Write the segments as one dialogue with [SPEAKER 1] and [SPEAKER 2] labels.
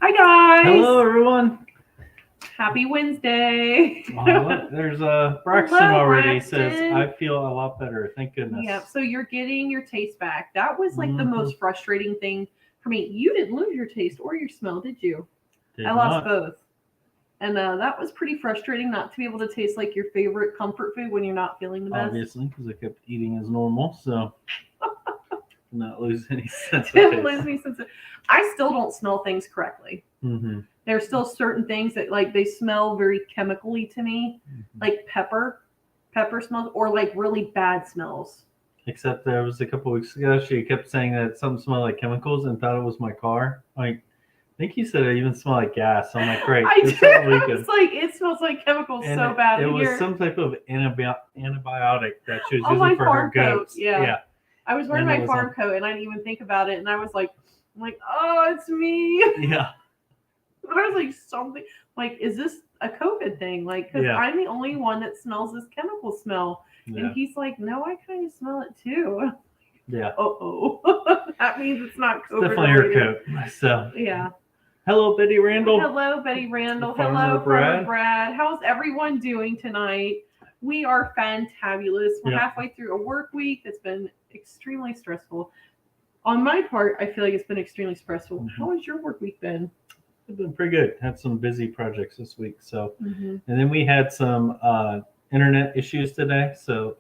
[SPEAKER 1] Hi guys.
[SPEAKER 2] Hello, everyone.
[SPEAKER 1] Happy Wednesday.
[SPEAKER 2] Look, there's Braxton
[SPEAKER 1] Hello,
[SPEAKER 2] already
[SPEAKER 1] Braxton.
[SPEAKER 2] says, I feel a lot better. Thank goodness.
[SPEAKER 1] Yeah, so you're getting your taste back. That was like the
[SPEAKER 2] Mhm.
[SPEAKER 1] most frustrating thing for me. You didn't lose your taste or your smell, did you?
[SPEAKER 2] Did
[SPEAKER 1] I lost
[SPEAKER 2] not.
[SPEAKER 1] both. And that was pretty frustrating not to be able to taste like your favorite comfort food when you're not feeling the best.
[SPEAKER 2] Obviously, because I kept eating as normal, so not lose any sense of
[SPEAKER 1] Didn't lose
[SPEAKER 2] taste.
[SPEAKER 1] me since I still don't smell things correctly.
[SPEAKER 2] Mm-hmm.
[SPEAKER 1] There's still certain things that like they smell very chemically to me, like pepper smells, or like really bad smells.
[SPEAKER 2] Except there was a couple weeks ago, she kept saying that something smelled like chemicals and thought it was my car. Like, I think you said it even smelled like gas. I'm like, great.
[SPEAKER 1] I did. It's like it smells like chemicals
[SPEAKER 2] and
[SPEAKER 1] so bad.
[SPEAKER 2] It
[SPEAKER 1] in
[SPEAKER 2] was
[SPEAKER 1] here.
[SPEAKER 2] some type of antibiotic that she was
[SPEAKER 1] On my
[SPEAKER 2] using for her
[SPEAKER 1] farm coat,
[SPEAKER 2] goats.
[SPEAKER 1] yeah. I was wearing
[SPEAKER 2] And it
[SPEAKER 1] my
[SPEAKER 2] was
[SPEAKER 1] farm coat, and I didn't even think about it. And I was like, oh, it's me.
[SPEAKER 2] Yeah.
[SPEAKER 1] But I was like, something like, is this a COVID thing? Like, because I'm the only one that smells this chemical smell. Yeah. And he's like, no, I kind of smell it too.
[SPEAKER 2] Yeah.
[SPEAKER 1] That means it's not COVID.
[SPEAKER 2] It's definitely her coat. So
[SPEAKER 1] yeah.
[SPEAKER 2] Hello, Betty Randall.
[SPEAKER 1] Hello, Betty Randall.
[SPEAKER 2] Farmer
[SPEAKER 1] Farmer Brad. How's everyone doing tonight? We are fantabulous. We're halfway through a work week that's been extremely stressful. On my part, I feel like it's been extremely stressful. Mm-hmm. How has your work week been?
[SPEAKER 2] It's been pretty good. Had some busy projects this week. So, and then we had some internet issues today. So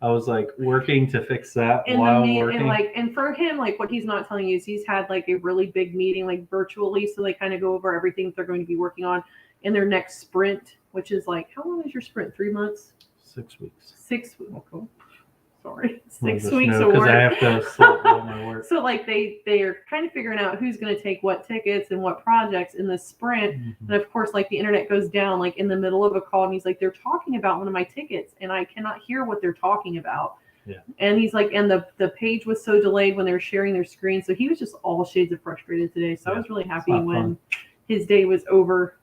[SPEAKER 2] I was like working to fix that while working.
[SPEAKER 1] And for him, like what he's not telling you is he's had like a really big meeting, like virtually. So they kind of go over everything that they're going to be working on in their next sprint, which is like, how long is your sprint? 3 months?
[SPEAKER 2] 6 weeks.
[SPEAKER 1] 6 weeks. Okay. Sorry. 6 weeks of
[SPEAKER 2] work. Because I have to slot all my work.
[SPEAKER 1] So like they are kind of figuring out who's going to take what tickets and what projects in this sprint. Mm-hmm. And of course, like the internet goes down like in the middle of a call, and he's like, they're talking about one of my tickets, and I cannot hear what they're talking about. Yeah. And he's like, and the page was so delayed when they were sharing their screen. So he was just all shades of frustrated today. So I was really happy when his day was over.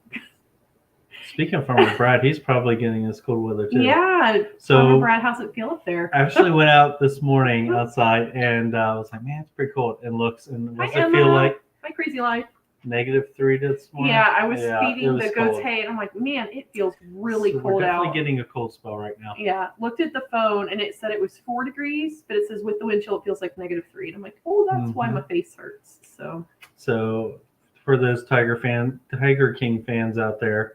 [SPEAKER 2] Speaking of Farmer Brad, he's probably getting this cold weather too.
[SPEAKER 1] Yeah. So Farmer Brad, how's it feel up there?
[SPEAKER 2] I actually went out this morning outside and I was like, man, it's pretty cold. And looks, and what's it feel like?
[SPEAKER 1] My crazy life.
[SPEAKER 2] -3 this morning.
[SPEAKER 1] Yeah, I was feeding the goats hay, and I'm like, man, it feels really cold
[SPEAKER 2] we're definitely
[SPEAKER 1] out.
[SPEAKER 2] Getting a cold spell right now.
[SPEAKER 1] Yeah, looked at the phone and it said it was 4 degrees, but it says with the wind chill it feels like -3. And I'm like, oh, that's why my face hurts.
[SPEAKER 2] So for those Tiger King fans out there,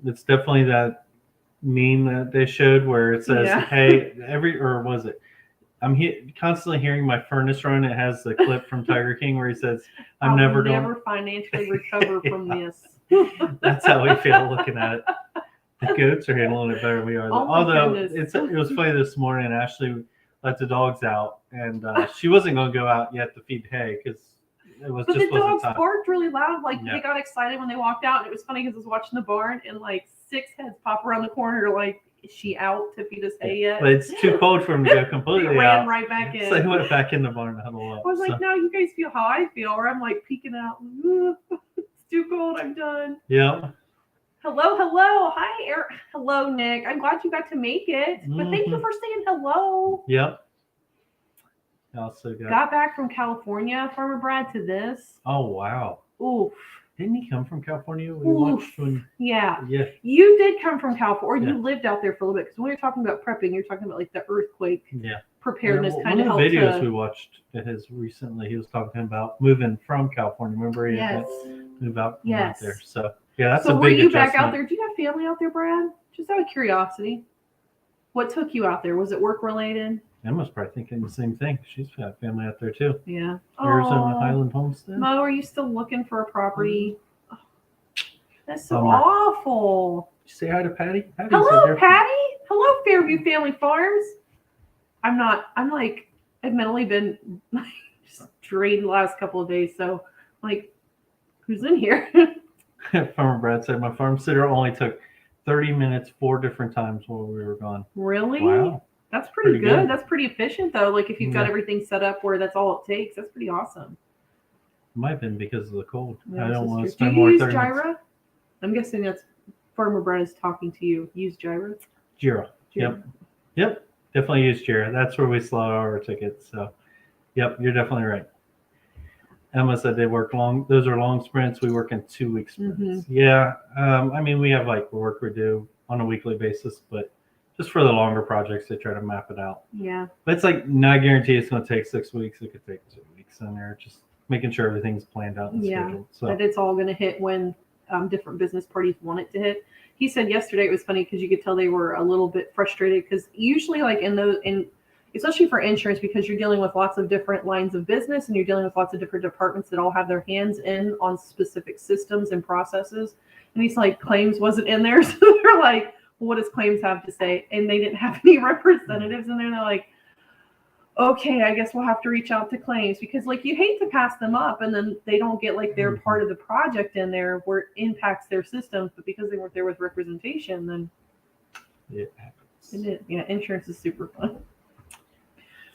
[SPEAKER 2] it's definitely that meme that they showed where it says, hey, I'm constantly hearing my furnace run. It has the clip from Tiger King where he says, I'll never
[SPEAKER 1] financially recover from this.
[SPEAKER 2] That's how we feel looking at it. The goats are handling it better than we are. Although it was funny this morning, Ashley let the dogs out, and she wasn't going to go out yet to feed hay because it was
[SPEAKER 1] the dogs barked really loud. Like they got excited when they walked out. And it was funny because I was watching the barn and like 6 heads pop around the corner. Like, is she out to feed us hay yet?
[SPEAKER 2] But it's too cold for him to go completely
[SPEAKER 1] ran
[SPEAKER 2] out.
[SPEAKER 1] Right back in.
[SPEAKER 2] So he went back in the barn to huddle up.
[SPEAKER 1] I was like, no, you guys feel how I feel. Or I'm like peeking out. It's too cold. I'm done.
[SPEAKER 2] Yeah.
[SPEAKER 1] Hello. Hi, Eric. Hello, Nick. I'm glad you got to make it. But thank you for saying hello.
[SPEAKER 2] Yep. Also
[SPEAKER 1] got back from California, Farmer Brad, to this.
[SPEAKER 2] Oh, wow.
[SPEAKER 1] Oof.
[SPEAKER 2] Didn't he come from California? We watched when...
[SPEAKER 1] Yeah. You did come from California. You lived out there for a little bit. Because when we were talking about prepping, you're talking about like the earthquake preparedness kind of helped.
[SPEAKER 2] One of the videos we watched recently, he was talking about moving from California. Remember he had to move out from out there. So, yeah, that's a big adjustment. So were you back out there? Do you have family out there, Brad? Just out of curiosity. What took you out there? Was it work related? Emma's probably thinking the same thing. She's got family out there too.
[SPEAKER 1] Yeah.
[SPEAKER 2] Arizona Highland Homestead.
[SPEAKER 1] Mo, are you still looking for a property? Oh, that's so awful.
[SPEAKER 2] Did you say hi to Patty?
[SPEAKER 1] Hello, Patty. Hello, Fairview Family Farms. I'm like, I've mentally been just drained the last couple of days. So, like, who's in here?
[SPEAKER 2] Farmer Brad said my farm sitter only took 30 minutes 4 different times while we were gone.
[SPEAKER 1] Really?
[SPEAKER 2] Wow.
[SPEAKER 1] That's pretty good. That's pretty efficient, though. Like, if you've got everything set up where that's all it takes, that's pretty awesome.
[SPEAKER 2] Might have been because of the cold.
[SPEAKER 1] Yeah,
[SPEAKER 2] I don't want to
[SPEAKER 1] spend
[SPEAKER 2] more 30
[SPEAKER 1] minutes. Do you use Jira? I'm guessing that's Farmer Brad is talking to you. Use Jira?
[SPEAKER 2] Jira. Yep. Definitely use Jira. That's where we slot our tickets. So, yep, you're definitely right. Emma said they work long. Those are long sprints. We work in 2-week sprints.
[SPEAKER 1] Mm-hmm.
[SPEAKER 2] Yeah. I mean, we have like work we do on a weekly basis, but just for the longer projects, they try to map it out.
[SPEAKER 1] Yeah.
[SPEAKER 2] But it's like not guaranteed it's going to take 6 weeks. It could take 2 weeks, and they're just making sure everything's planned out and scheduled. So
[SPEAKER 1] that it's all going to hit when different business parties want it to hit. He said yesterday it was funny because you could tell they were a little bit frustrated because usually like especially for insurance, because you're dealing with lots of different lines of business and you're dealing with lots of different departments that all have their hands in on specific systems and processes. And he's like, claims wasn't in there. So they're like, well, what does claims have to say? And they didn't have any representatives in there. And they're like, okay, I guess we'll have to reach out to claims because like you hate to pass them up and then they don't get like their part of the project in there where it impacts their systems, but because they weren't there with representation, then
[SPEAKER 2] it happens.
[SPEAKER 1] it did. Yeah, insurance is super fun.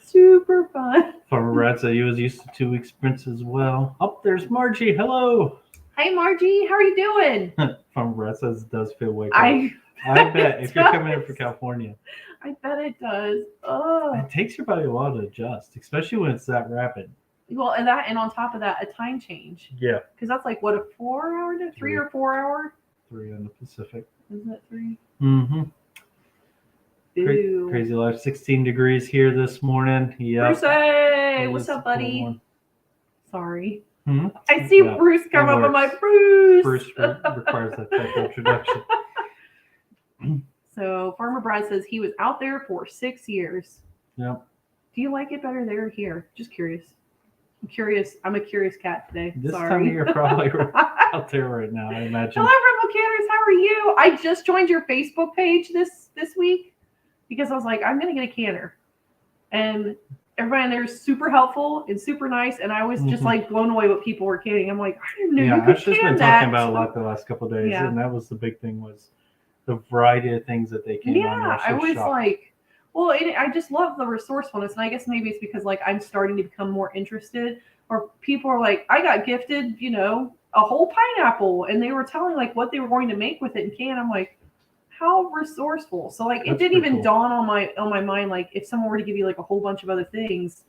[SPEAKER 1] Super fun.
[SPEAKER 2] Farmer Brad said he was used to 2-week sprints as well. Oh, there's Margie. Hello.
[SPEAKER 1] Hey Margie, how are you doing?
[SPEAKER 2] Farmer Brad says it does feel way.
[SPEAKER 1] I
[SPEAKER 2] bet if you're coming in from California.
[SPEAKER 1] I bet it does. Oh.
[SPEAKER 2] It takes your body a while to adjust, especially when it's that rapid.
[SPEAKER 1] Well, and on top of that, a time change.
[SPEAKER 2] Yeah.
[SPEAKER 1] Because that's like what, a 4-hour, 3 or 4 hour?
[SPEAKER 2] 3 on the Pacific.
[SPEAKER 1] Isn't it 3?
[SPEAKER 2] Mm-hmm.
[SPEAKER 1] Ew.
[SPEAKER 2] Crazy life. 16 degrees here this morning. Yep.
[SPEAKER 1] Bruce, what's up, buddy? Sorry.
[SPEAKER 2] Hmm?
[SPEAKER 1] I see Bruce come up. I'm like, Bruce.
[SPEAKER 2] Bruce requires that type of introduction.
[SPEAKER 1] So Farmer Brad says he was out there for 6 years.
[SPEAKER 2] Yep.
[SPEAKER 1] Do you like it better there or here? Just curious. I'm curious. I'm a curious cat today.
[SPEAKER 2] This
[SPEAKER 1] Sorry.
[SPEAKER 2] time of year, probably out there right now, I imagine.
[SPEAKER 1] Hello, Rebel Canners. How are you? I just joined your Facebook page this week because I was like, I'm going to get a canner. And everybody in there is super helpful and super nice. And I was just like blown away what people were canning. I'm like, I didn't know you could
[SPEAKER 2] I've just
[SPEAKER 1] can
[SPEAKER 2] been
[SPEAKER 1] that.
[SPEAKER 2] talking about a lot the last couple of days.
[SPEAKER 1] Yeah.
[SPEAKER 2] And that was the big thing was the variety of things that they came on.
[SPEAKER 1] Yeah, I was like, well, I just love the resourcefulness. And I guess maybe it's because like I'm starting to become more interested. Or people are like, I got gifted, a whole pineapple. And they were telling like what they were going to make with it in can. I'm like, how resourceful. So like it didn't even dawn on my mind, like if someone were to give you like a whole bunch of other things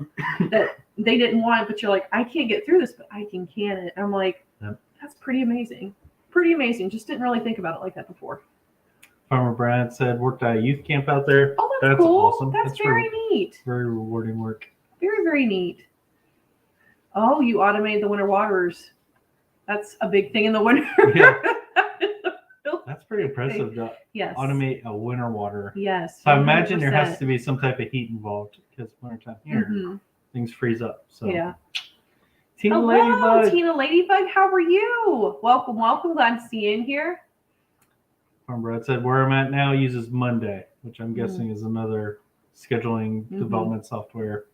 [SPEAKER 1] that they didn't want, but you're like, I can't get through this, but I can it. I'm like, that's pretty amazing. Pretty amazing. Just didn't really think about it like that before.
[SPEAKER 2] Farmer Brad said worked at a youth camp out there.
[SPEAKER 1] Oh, that's cool.
[SPEAKER 2] Awesome.
[SPEAKER 1] That's very neat.
[SPEAKER 2] Very rewarding work.
[SPEAKER 1] Very, very neat. Oh, you automated the winter waters. That's a big thing in the winter.
[SPEAKER 2] Yeah. That's pretty impressive to automate a winter water.
[SPEAKER 1] Yes.
[SPEAKER 2] So I imagine there has to be some type of heat involved because wintertime here, things freeze up. So
[SPEAKER 1] yeah.
[SPEAKER 2] Tina Ladybug.
[SPEAKER 1] Tina Ladybug, how are you? Welcome. Glad to see you in here.
[SPEAKER 2] Farmer Brad said where I'm at now uses Monday, which I'm guessing is another scheduling development software.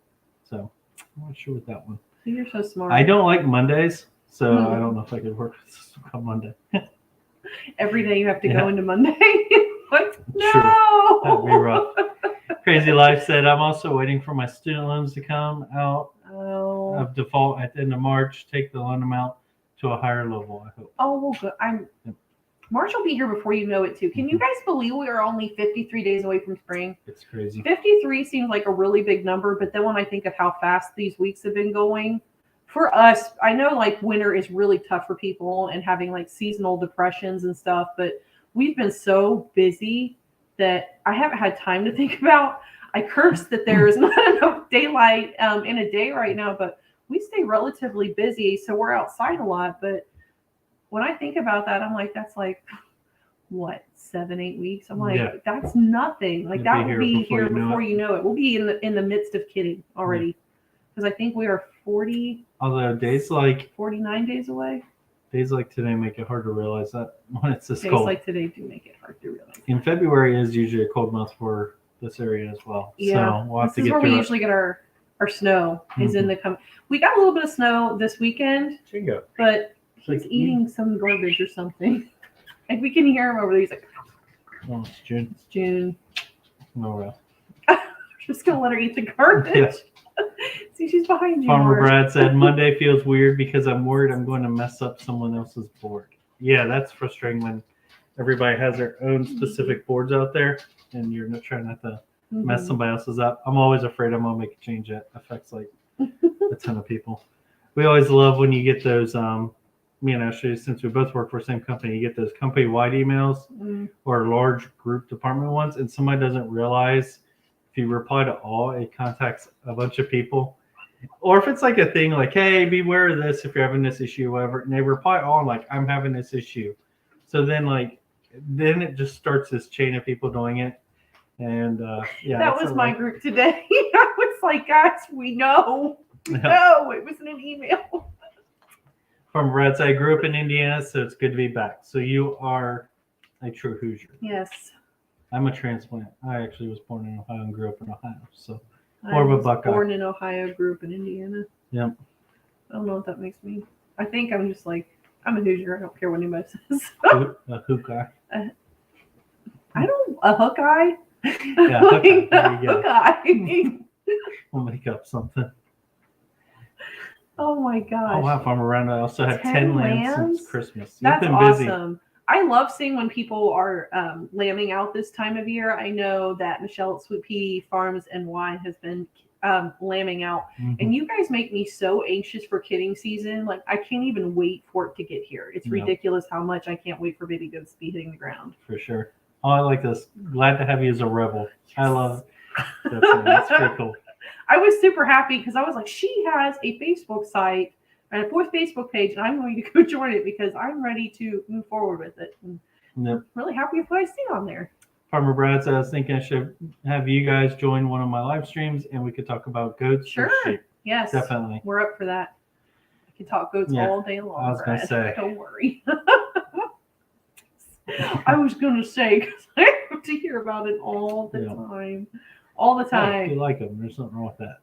[SPEAKER 2] So I'm not sure with that one.
[SPEAKER 1] You're so smart.
[SPEAKER 2] I don't like Mondays, so I don't know if I could work on Monday.
[SPEAKER 1] Every day you have to go into Monday. Like, no.
[SPEAKER 2] True. That'd be rough. Crazy Life said, I'm also waiting for my student loans to come out of default at the end of March. Take the loan amount to a higher level, I hope.
[SPEAKER 1] Oh, well, good. March will be here before you know it, too. Can you guys believe we are only 53 days away from spring?
[SPEAKER 2] It's crazy.
[SPEAKER 1] 53 seems like a really big number, but then when I think of how fast these weeks have been going, for us, I know like winter is really tough for people and having like seasonal depressions and stuff, but we've been so busy that I haven't had time to think about. I curse that there is not enough daylight in a day right now, but we stay relatively busy, so we're outside a lot. But when I think about that, I'm like, that's like, what, 7-8 weeks? I'm like, that's nothing. Like that will be here before you know it. We'll be in the midst of kidding already. Because I think we are 40.
[SPEAKER 2] Although days like
[SPEAKER 1] 49 days away.
[SPEAKER 2] Days like today make it hard to realize that when it's this cold.
[SPEAKER 1] Days like today do make it hard to realize.
[SPEAKER 2] In February is usually a cold month for this area as well.
[SPEAKER 1] Yeah.
[SPEAKER 2] So we'll have
[SPEAKER 1] this
[SPEAKER 2] to
[SPEAKER 1] is
[SPEAKER 2] get
[SPEAKER 1] where
[SPEAKER 2] through
[SPEAKER 1] we usually get our snow is in the we got a little bit of snow this weekend.
[SPEAKER 2] Jingo.
[SPEAKER 1] But he's eating some garbage or something. And we can hear him over there. He's like,
[SPEAKER 2] oh, it's June.
[SPEAKER 1] It's June.
[SPEAKER 2] No, well.
[SPEAKER 1] Just gonna let her eat the garbage.
[SPEAKER 2] Yes.
[SPEAKER 1] See, she's behind you.
[SPEAKER 2] Farmer Brad said Monday feels weird because I'm worried I'm going to mess up someone else's board. Yeah, that's frustrating when everybody has their own specific boards out there and you're not trying not to mess somebody else's up. I'm always afraid I'm going to make a change that affects like a ton of people. we always love when you get those. Me and Ashley, since we both work for the same company, you get those company-wide emails or large group department ones, and somebody doesn't realize if you reply to all, it contacts a bunch of people. Or if it's like a thing like, hey, beware of this if you're having this issue, whatever, and they reply all like, I'm having this issue. So then then it just starts this chain of people doing it. And
[SPEAKER 1] that was my group today. I was like, guys, we know. No, it was in an email.
[SPEAKER 2] From Reds, I grew up in Indiana, so it's good to be back. So you are a true Hoosier.
[SPEAKER 1] Yes.
[SPEAKER 2] I'm a transplant. I actually was born in Ohio and grew up in Ohio. So more of a Buckeye.
[SPEAKER 1] Born in Ohio, grew up in Indiana.
[SPEAKER 2] Yep.
[SPEAKER 1] I don't know what that makes me. I think I'm just like, I'm a Hoosier. I don't care what anybody says.
[SPEAKER 2] A hook guy.
[SPEAKER 1] A hook eye?
[SPEAKER 2] Yeah,
[SPEAKER 1] hook eye.
[SPEAKER 2] We'll make up something.
[SPEAKER 1] Oh my gosh.
[SPEAKER 2] Oh wow, Farmer Round. I also had 10 lambs since Christmas.
[SPEAKER 1] You've been busy. Awesome. I love seeing when people are lambing out this time of year. I know that Michelle at Sweet Pea Farms and Wine has been lambing out. And you guys make me so anxious for kidding season. Like, I can't even wait for it to get here. It's ridiculous how much I can't wait for baby goats to be hitting the ground. For sure. Oh, I like this. Glad to have you as a rebel. Yes. I love it. That's pretty cool. I was super happy because I was like, she has a Facebook site and a fourth Facebook page, and I'm going to go join it because I'm ready to move forward with it. And I'm really happy with what I see on there. Farmer Brad said, I was thinking I should have you guys join one of my live streams and we could talk about goats or sheep. Yes. Definitely. We're up for that. I can talk goats all day long. I was going to say. Don't worry. I was going to say, because I have to hear about it all the time. All the time. You like them. There's nothing wrong with that.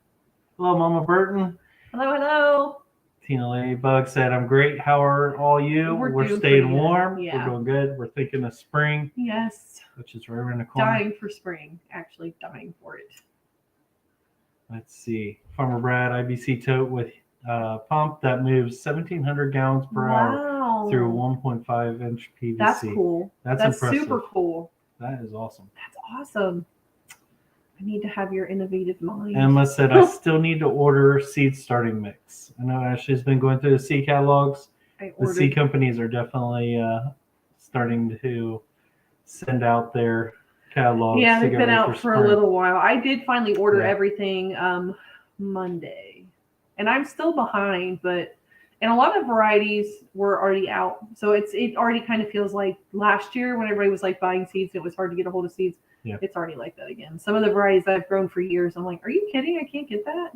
[SPEAKER 1] Hello, Mama Burton. Hello, hello. Tina Ladybug said, I'm great. How are all you? We're staying warm. Yeah. We're doing good. We're thinking of spring. Yes. Which is right around the corner. Dying for spring. Actually dying for it. Let's see. Farmer Brad, IBC tote with pump that moves 1,700 gallons per hour through 1.5 inch PVC. That's cool. That's impressive. Super cool. That is awesome. That's awesome. I need to have your innovative mind. Emma said, I still need to order seed starting mix. I know Ashley's been going through the seed catalogs. The seed companies are definitely starting to send out their catalogs. Yeah, they've been out for a little while. I did finally order everything Monday. And I'm still behind, and a lot of varieties were already out. So it already kind of feels like last year when everybody was like buying seeds, it was hard to get a hold of seeds. Yeah. It's already like that again. Some of the varieties I've grown for years, I'm like, are you kidding? I can't get that.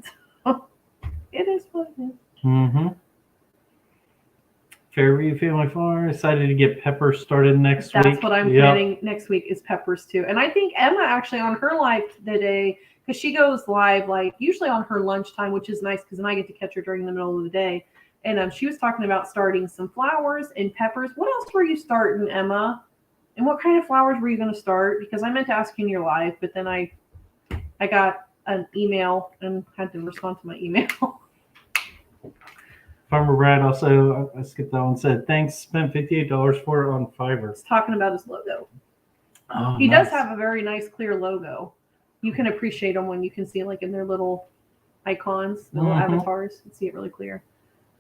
[SPEAKER 1] It is what it is. Mm-hmm. Fairview Family Farm decided to get peppers started next week. That's what I'm planning next week is peppers too. And I think Emma actually on her live today, because she goes live like usually on her lunchtime, which is nice because then I get to catch her during the middle of the day. And she was talking about starting some flowers and peppers. What else were you starting, Emma? And what kind of flowers were you going to start? Because I meant to ask you in your live, but then I got an email and had to respond to my email. Farmer Brad also, I skipped that one, said, thanks, spent $58 for it on Fiverr. He's talking about his logo. Oh, he does have a very nice, clear logo. You can appreciate them when you can see like in their little icons, the little avatars, and see it really clear.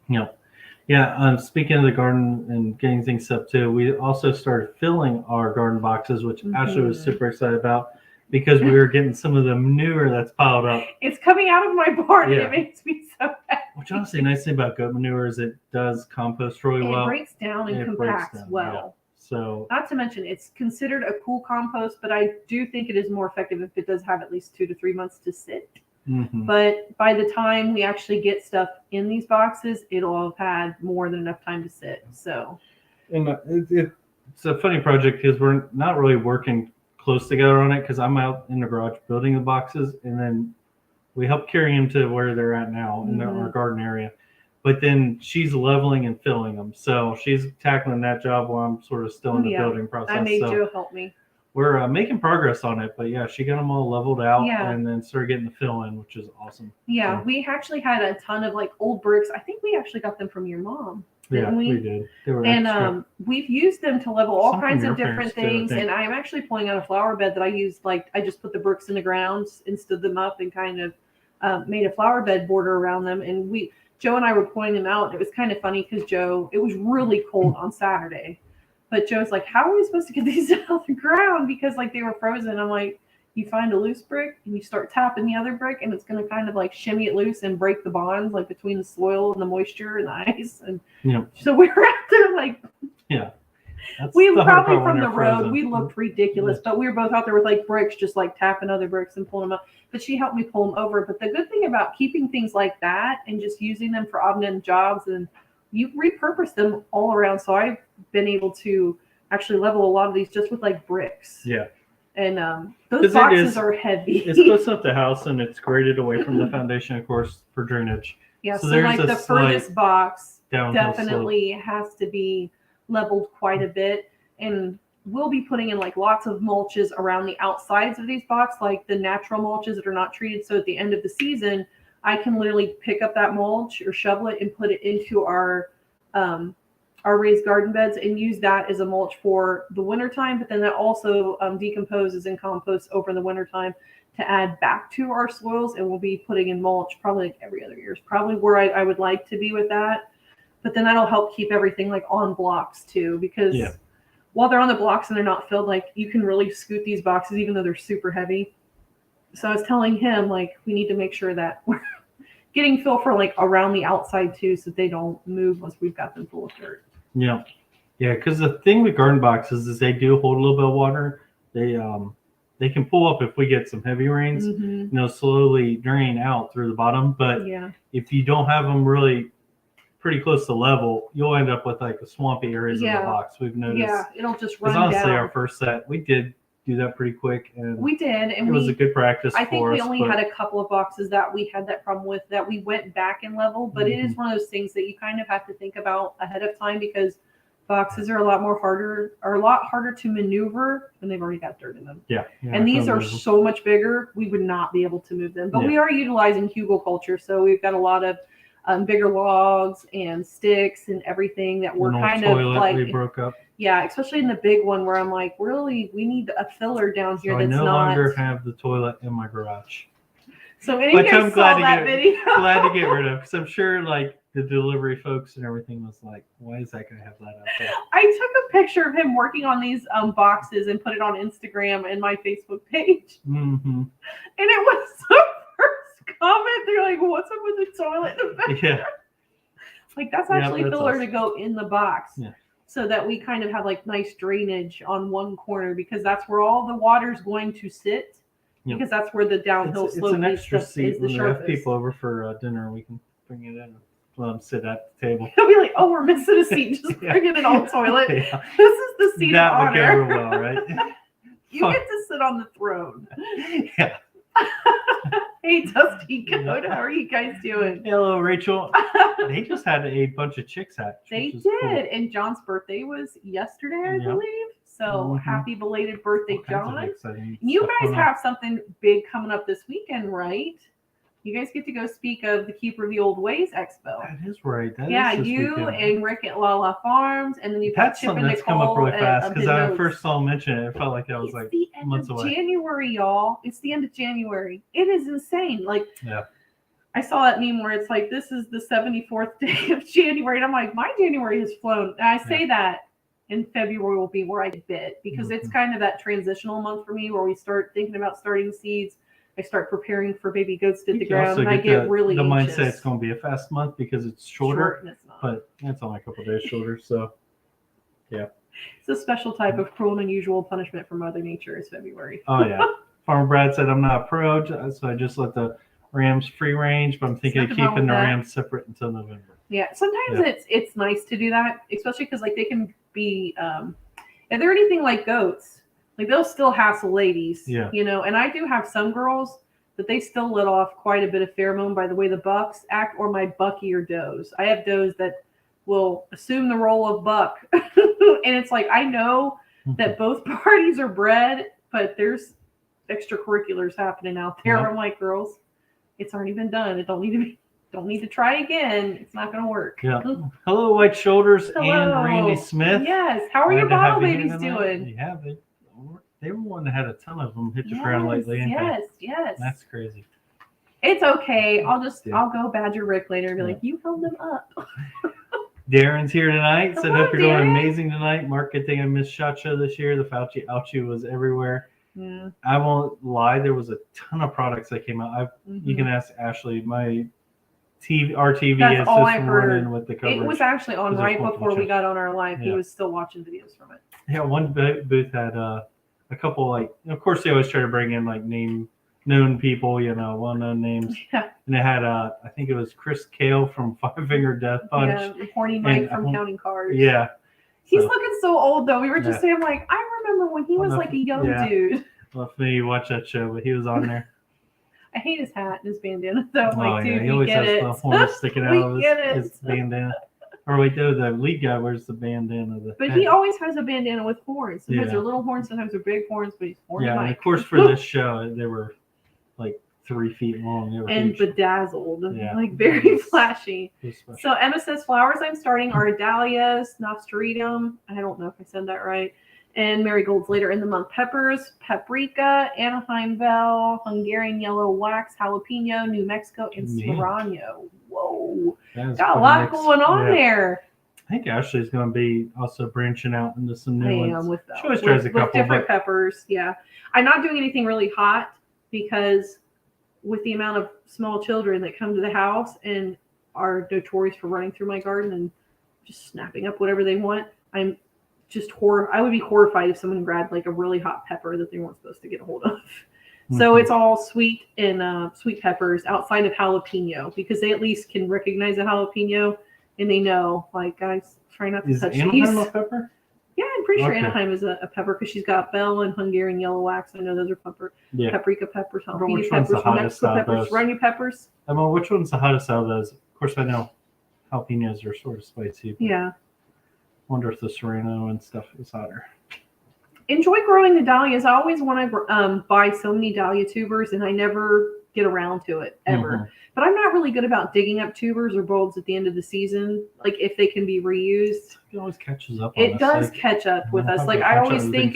[SPEAKER 1] Yep. Yeah, speaking of the garden and getting things up too, we also started filling our garden boxes, which Ashley was super excited about because we were getting some of the manure that's piled up. It's coming out of my barn and it makes me so happy. Which honestly, the nice thing about goat manure is it does compost really well. It breaks down and compacts well. Yeah. So, not to mention, it's considered a cool compost, but I do think it is more effective if it does have at least 2 to 3 months to sit. Mm-hmm. But by the time we actually get stuff in these boxes, it'll have had more than enough time to sit. So, and it's a funny project because we're not really working close together on it because I'm out in the garage building the boxes, and then we help carry them to where they're at now in our garden area. But then she's leveling and filling them, so she's tackling that job while I'm sort of still in the building process. I made Joe help me. We're making progress on it, but yeah, she got them all leveled out and then started getting the fill in, which is awesome. Yeah, so. We actually had a ton of like old bricks. I think we actually got them from your mom. Didn't we did. They were extra. We've used them to level all kinds of different things. And I'm actually pulling out a flower bed that I used. Like I just put the bricks in the ground and stood them up and kind of made a flower bed border around them. And Joe and I were pointing them out. And it was kind of funny because it was really cold on Saturday. But Joe's like, how are we supposed to get these off the ground? Because like they were frozen. I'm like, you find a loose brick and you start tapping the other brick and it's going to kind of like shimmy it loose and break the bonds like between the soil and the moisture and the ice. And so we were out there like, we were probably from the road. We looked ridiculous, but we were both out there with like bricks, just like tapping other bricks and pulling them up. But she helped me pull them over. But the good thing about keeping things like that and just using them for odd end jobs, and you repurpose them all around. So I've been able to actually level a lot of these just with like bricks.
[SPEAKER 2] Yeah.
[SPEAKER 1] And those boxes are heavy.
[SPEAKER 2] It's close up the house and it's graded away from the foundation, of course, for drainage.
[SPEAKER 1] Yeah, so like the furthest box definitely has to be leveled quite a bit. And we'll be putting in like lots of mulches around the outsides of these boxes, like the natural mulches that are not treated. So at the end of the season, I can literally pick up that mulch or shovel it and put it into our raised garden beds and use that as a mulch for the wintertime. But then that also decomposes and composts over the wintertime to add back to our soils. And we'll be putting in mulch probably like every other year is probably where I would like to be with that. But then that'll help keep everything like on blocks too, because while they're on the blocks and they're not filled, like you can really scoot these boxes even though they're super heavy. So I was telling him like we need to make sure that we're getting fill for like around the outside too, so that they don't move once we've got them full of dirt.
[SPEAKER 2] Yeah, because the thing with garden boxes is they do hold a little bit of water. They can pull up if we get some heavy rains, slowly drain out through the bottom. But if you don't have them really pretty close to level, you'll end up with like the swampy areas of the box. We've noticed. Yeah,
[SPEAKER 1] it'll just run down.
[SPEAKER 2] Honestly, our first set, we did do that pretty quick. And
[SPEAKER 1] we did. And
[SPEAKER 2] it was a good practice for us.
[SPEAKER 1] I think we only had a couple of boxes that we had that problem with that we went back and level. But it is one of those things that you kind of have to think about ahead of time because boxes are a lot harder to maneuver when they've already got dirt in them. Yeah. And these are so much bigger, we would not be able to move them. But we are utilizing hugelculture. So we've got a lot of bigger logs and sticks and everything that we're kind of like
[SPEAKER 2] we broke up.
[SPEAKER 1] Yeah, especially in the big one where I'm like, really, we need a filler down here.
[SPEAKER 2] So I no longer have the toilet in my garage.
[SPEAKER 1] So any of you guys saw that video?
[SPEAKER 2] Glad to get rid of, because I'm sure like the delivery folks and everything was like, why is that going to have that out there?
[SPEAKER 1] I took a picture of him working on these boxes and put it on Instagram and my Facebook page. And it was the first comment. They're like, what's up with the toilet in the back? Yeah. Like that's actually filler to go in the box. Yeah. So that we kind of have like nice drainage on one corner because that's where all the water's going to sit. Yep. Because that's where the downhill slope is. It's an extra seat when we have people over for dinner. We can bring it in and let them sit at the table. They'll be like, "Oh, we're missing a seat. Just bring it in on toilet. This is the seat of honor." That would go well, right? You get to sit on the throne. Yeah. Hey, Dusty Goat, how are you guys doing?
[SPEAKER 2] Hello, Rachel. They just had a bunch of chicks hatch.
[SPEAKER 1] They did, cool. And John's birthday was yesterday, I believe. So happy belated birthday, John. You guys have something big coming up this weekend, right? You guys get to go speak of the Keeper of the Old Ways Expo.
[SPEAKER 2] That is right. That
[SPEAKER 1] is you weekend. And Rick at Lala Farms, and then you've got Chip and Nicole. That's come up really fast
[SPEAKER 2] because I first saw him mention it. It felt like that was like months away.
[SPEAKER 1] January, y'all. It's the end of January. It is insane. Like, I saw that meme where it's like, this is the 74th day of January, and I'm like, my January has flown. And I say that. And February will be where I bit because it's kind of that transitional month for me where we start thinking about starting seeds. I start preparing for baby goats to hit the ground, and I get really anxious.
[SPEAKER 2] The mindset it's going to be a fast month because it's shorter, but it's only a couple of days shorter. So, yeah.
[SPEAKER 1] It's a special type of cruel and unusual punishment from Mother Nature is February.
[SPEAKER 2] Oh, yeah. Farmer Brad said, I'm not a pro, so I just let the rams free range, but I'm thinking of keeping the rams separate until November.
[SPEAKER 1] Yeah, sometimes it's nice to do that, especially because like they can be, if they're anything like goats, like they'll still hassle ladies, you know, and I do have some girls that they still let off quite a bit of pheromone by the way the bucks act or my buckier does. I have does that will assume the role of buck. And it's like, I know that both parties are bred, but there's extracurriculars happening out there. I'm like, girls, it's already been done. It don't need to try again. It's not going to work.
[SPEAKER 2] Yeah. Hello, White Shoulders and Randy Smith.
[SPEAKER 1] Yes. How are your bottle babies doing?
[SPEAKER 2] Yeah, they were one that had a ton of them hit the ground lately.
[SPEAKER 1] Yes.
[SPEAKER 2] That's crazy.
[SPEAKER 1] It's okay. I'll go badger Rick later and be like, you held them up.
[SPEAKER 2] Darren's here tonight. Said, hope you're
[SPEAKER 1] Darren.
[SPEAKER 2] doing amazing tonight. Mark, good thing I missed SHOT Show this year. The Fauci ouchie was everywhere.
[SPEAKER 1] Yeah.
[SPEAKER 2] I won't lie. There was a ton of products that came out. You can ask Ashley. My RTV
[SPEAKER 1] That's
[SPEAKER 2] is
[SPEAKER 1] all
[SPEAKER 2] just
[SPEAKER 1] I heard.
[SPEAKER 2] running with the coverage.
[SPEAKER 1] It was actually on right before we got on our live.
[SPEAKER 2] Yeah.
[SPEAKER 1] He was still watching videos from it.
[SPEAKER 2] Yeah, one booth had a couple, like, of course they always try to bring in like known people, well-known names.
[SPEAKER 1] Yeah.
[SPEAKER 2] And it had I think it was Chris Kale from Five Finger Death Punch.
[SPEAKER 1] Yeah, Horny Mike from Counting Cars.
[SPEAKER 2] Yeah.
[SPEAKER 1] He's looking so old though. We were just saying, like, I remember when he was like a young dude.
[SPEAKER 2] Well, if you watch that show, but he was on there.
[SPEAKER 1] I hate his hat and his bandana though. I'm like, dude,
[SPEAKER 2] he always has the horn sticking out of his bandana. Or wait, though, the lead guy wears the bandana.
[SPEAKER 1] But he always has a bandana with horns. Sometimes they're little horns, sometimes they're big horns, but he's horny.
[SPEAKER 2] Yeah, and of course for this show, they were like 3 feet long. They were huge.
[SPEAKER 1] Bedazzled, like very flashy. So Emma says flowers I'm starting are dahlias, nostratum. I don't know if I said that right. And marigolds later in the month. Peppers, paprika, Anaheim bell, Hungarian yellow wax, jalapeno, New Mexico, and serrano. Whoa, got a lot going on there.
[SPEAKER 2] I think Ashley's going to be also branching out into some new ones.
[SPEAKER 1] With
[SPEAKER 2] she always tries a couple
[SPEAKER 1] different peppers. Yeah, I'm not doing anything really hot because with the amount of small children that come to the house and are notorious for running through my garden and just snapping up whatever they want, I'm just I would be horrified if someone grabbed like a really hot pepper that they weren't supposed to get a hold of. So it's all sweet and sweet peppers outside of jalapeno because they at least can recognize a jalapeno and they know, like, guys, try not to touch these. Is Anaheim a pepper? Yeah, I'm pretty sure Anaheim is a pepper because she's got bell and Hungarian yellow wax. I know those are paprika peppers, jalapeno peppers, New Mexico peppers, serrano peppers.
[SPEAKER 2] Emma, which one's the hottest out of those? Of course, I know jalapenos are sort of spicy. Yeah. Wonder if the serrano and stuff is hotter.
[SPEAKER 1] Enjoy growing the dahlias. I always want to buy so many dahlia tubers, and I never get around to it ever. But I'm not really good about digging up tubers or bulbs at the end of the season. Like if they can be reused,
[SPEAKER 2] it always catches up.
[SPEAKER 1] It does catch up with us. Like I always think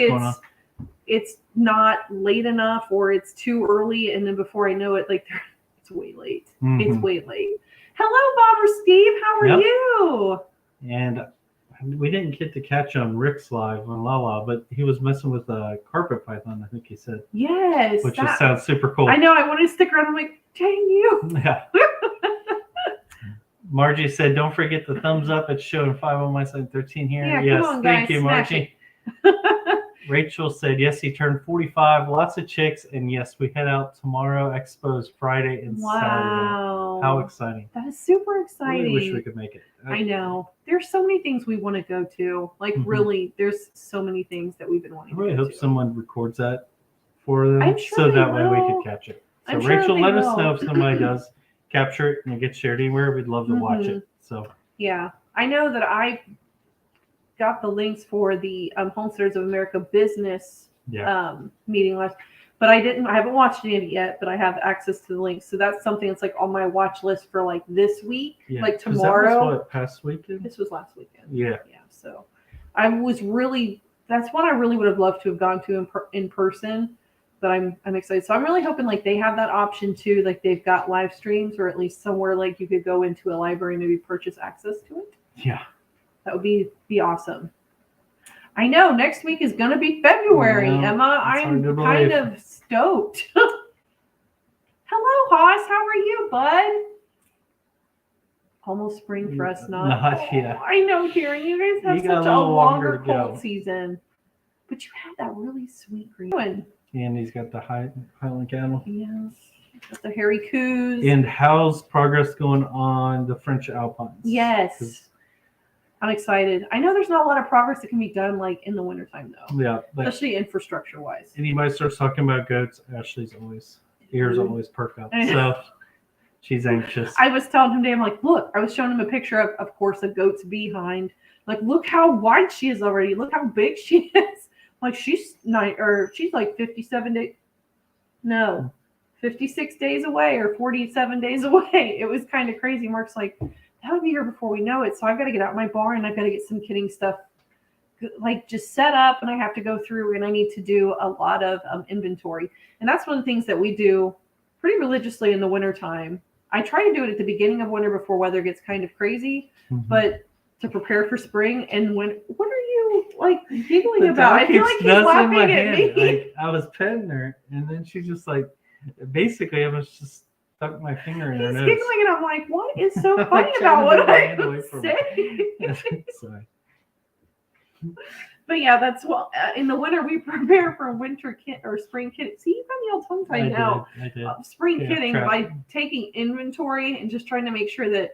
[SPEAKER 1] it's not late enough or it's too early, and then before I know it, like it's way late. It's way late. Hello, Bob or Steve. How are you?
[SPEAKER 2] And we didn't get to catch on Rick's live on Lala, but he was messing with a carpet python, I think he said.
[SPEAKER 1] Yes.
[SPEAKER 2] Which just sounds super cool.
[SPEAKER 1] I know. I wanted to stick around. I'm like, dang you.
[SPEAKER 2] Yeah. Margie said, don't forget the thumbs up. It's showing 5 on my side, 13 here.
[SPEAKER 1] Yeah,
[SPEAKER 2] yes.
[SPEAKER 1] Come on,
[SPEAKER 2] Thank
[SPEAKER 1] guys.
[SPEAKER 2] you, Margie. Rachel said, yes, he turned 45. Lots of chicks. And yes, we head out tomorrow. Expo's Friday and Saturday. How exciting.
[SPEAKER 1] That is super exciting.
[SPEAKER 2] I really wish we could make it.
[SPEAKER 1] I know. There's so many things we want to go to. Like, really, there's so many things that we've been wanting to go to.
[SPEAKER 2] I really hope someone records that for them.
[SPEAKER 1] I'm sure
[SPEAKER 2] so that
[SPEAKER 1] will.
[SPEAKER 2] way we could catch it. So, Rachel, let us know if somebody does capture it and it gets shared anywhere. We'd love to watch it. So,
[SPEAKER 1] yeah. I know that I got the links for the Homesteaders of America business meeting last, but I haven't watched any of it yet, but I have access to the links. So that's something that's like on my watch list for like this week, like tomorrow.
[SPEAKER 2] That was what, past weekend?
[SPEAKER 1] This was last weekend.
[SPEAKER 2] Yeah.
[SPEAKER 1] Yeah. So that's one I really would have loved to have gone to in person, but I'm excited. So I'm really hoping like they have that option too. Like they've got live streams or at least somewhere like you could go into a library and maybe purchase access to it.
[SPEAKER 2] Yeah.
[SPEAKER 1] That would be awesome. I know next week is going to be February, Emma. I'm kind of stoked. Hello, Haas. How are you, bud? Almost spring for us, not
[SPEAKER 2] yet.
[SPEAKER 1] I know, Karen. You guys have such a longer cold season, but you have that really sweet green one.
[SPEAKER 2] And he's got the Highland cattle.
[SPEAKER 1] Yes. Got the hairy coos.
[SPEAKER 2] And how's progress going on the French Alpines?
[SPEAKER 1] Yes. I'm excited. I know there's not a lot of progress that can be done like in the wintertime though.
[SPEAKER 2] Yeah.
[SPEAKER 1] Especially infrastructure wise.
[SPEAKER 2] Anybody starts talking about goats, Ashley's ears always perk up. So she's anxious.
[SPEAKER 1] I was telling him today, I'm like, look, I was showing him a picture of course, a goat's behind. Like, look how wide she is already. Look how big she is. Like she's like 57 days. No, 56 days away or 47 days away. It was kind of crazy. Mark's like, that would be here before we know it. So I've got to get out my barn and I've got to get some kidding stuff like just set up, and I have to go through and I need to do a lot of inventory. And that's one of the things that we do pretty religiously in the wintertime. I try to do it at the beginning of winter before weather gets kind of crazy, but to prepare for spring. And what are you like giggling about? I feel like he's laughing at me.
[SPEAKER 2] Like, I was petting her, and then she just like, basically, I was just stuck my finger in her nose.
[SPEAKER 1] He's giggling, and I'm like, what is so funny about what I'm saying?
[SPEAKER 2] Sorry.
[SPEAKER 1] But yeah, that's what in the winter we prepare for winter kit or spring kit. See, you got me all tongue tied now.
[SPEAKER 2] I did.
[SPEAKER 1] Spring kitting by taking inventory and just trying to make sure that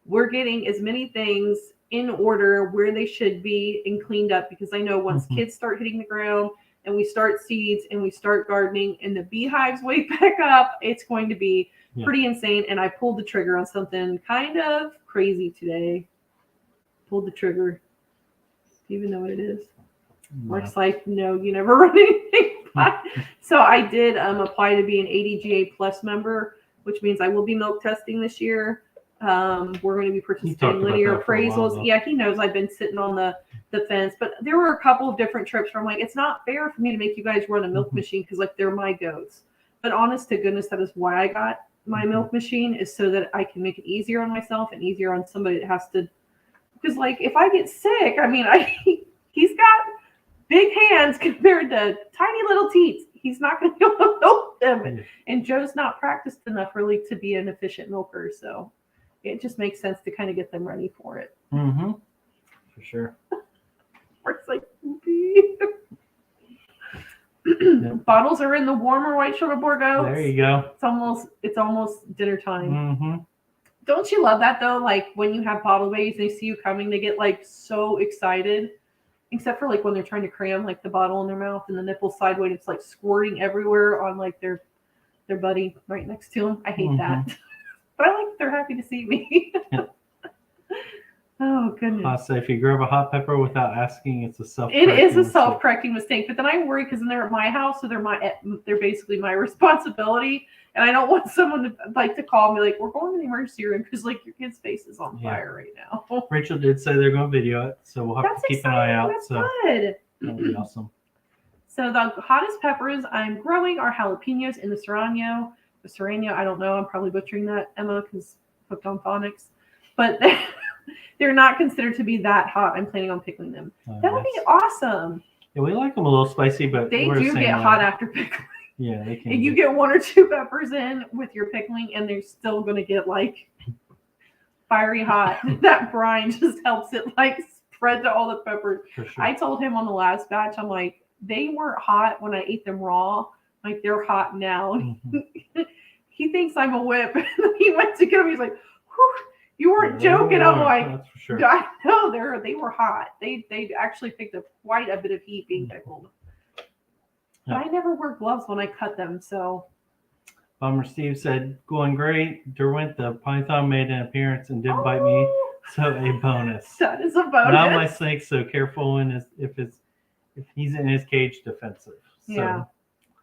[SPEAKER 1] we're getting as many things in order where they should be and cleaned up, because I know once kids start hitting the ground and we start seeds and we start gardening and the beehives wake back up, it's going to be pretty insane. And I pulled the trigger on something kind of crazy today. Pulled the trigger. Do you even know what it is? Mark's like, no, you never run anything by. So I did apply to be an ADGA Plus member, which means I will be milk testing this year. We're going to be participating in linear appraisals. Yeah, he knows I've been sitting on the fence, but there were a couple of different trips where I'm like, it's not fair for me to make you guys run a milk machine because like they're my goats. But honest to goodness, that is why I got my milk machine, is so that I can make it easier on myself and easier on somebody that has to. Because like if I get sick, I mean, he's got big hands compared to tiny little teats. He's not going to be able to milk them. And Joe's not practiced enough really to be an efficient milker. So it just makes sense to kind of get them ready for it.
[SPEAKER 2] Mm-hmm. For sure.
[SPEAKER 1] Mark's like, bottles are in the warmer white shoulder Bordeaux.
[SPEAKER 2] There you go.
[SPEAKER 1] It's almost dinner time.
[SPEAKER 2] Mm-hmm.
[SPEAKER 1] Don't you love that though? Like when you have bottle babies, they see you coming, they get like so excited. Except for like when they're trying to cram like the bottle in their mouth and the nipple sideways, it's like squirting everywhere on like their buddy right next to them. I hate that. But I like they're happy to see me. Oh goodness.
[SPEAKER 2] So if you grab a hot pepper without asking, it's a
[SPEAKER 1] self-correcting mistake. But then I worry because then they're at my house, so they're basically my responsibility. And I don't want someone to like to call me like, we're going to the emergency room because like your kid's face is on fire right now.
[SPEAKER 2] Rachel did say they're going to video it, so we'll have to keep an eye out.
[SPEAKER 1] That's good.
[SPEAKER 2] That'll be awesome.
[SPEAKER 1] So the hottest peppers I'm growing are jalapenos in the serrano. The serrano, I don't know. I'm probably butchering that, Emma, because hooked on phonics. But they're not considered to be that hot. I'm planning on pickling them. That would be awesome.
[SPEAKER 2] Yeah, we like them a little spicy, but
[SPEAKER 1] they do get hot after pickling.
[SPEAKER 2] Yeah, they can.
[SPEAKER 1] And you get 1 or 2 peppers in with your pickling, and they're still going to get like fiery hot. That brine just helps it like spread to all the peppers.
[SPEAKER 2] For sure.
[SPEAKER 1] I told him on the last batch, I'm like, they weren't hot when I ate them raw. Like they're hot now. Mm-hmm. He thinks I'm a whip. He went to get them. He's like, whew, you weren't joking. I'm like, that's for sure. I know they were hot. They actually picked up quite a bit of heat being pickled. But I never wear gloves when I cut them, so.
[SPEAKER 2] Bummer Steve said, going great. Derwent the python made an appearance and did bite me, so a bonus.
[SPEAKER 1] That is a bonus.
[SPEAKER 2] Not my snake, so careful if he's in his cage defensive. So,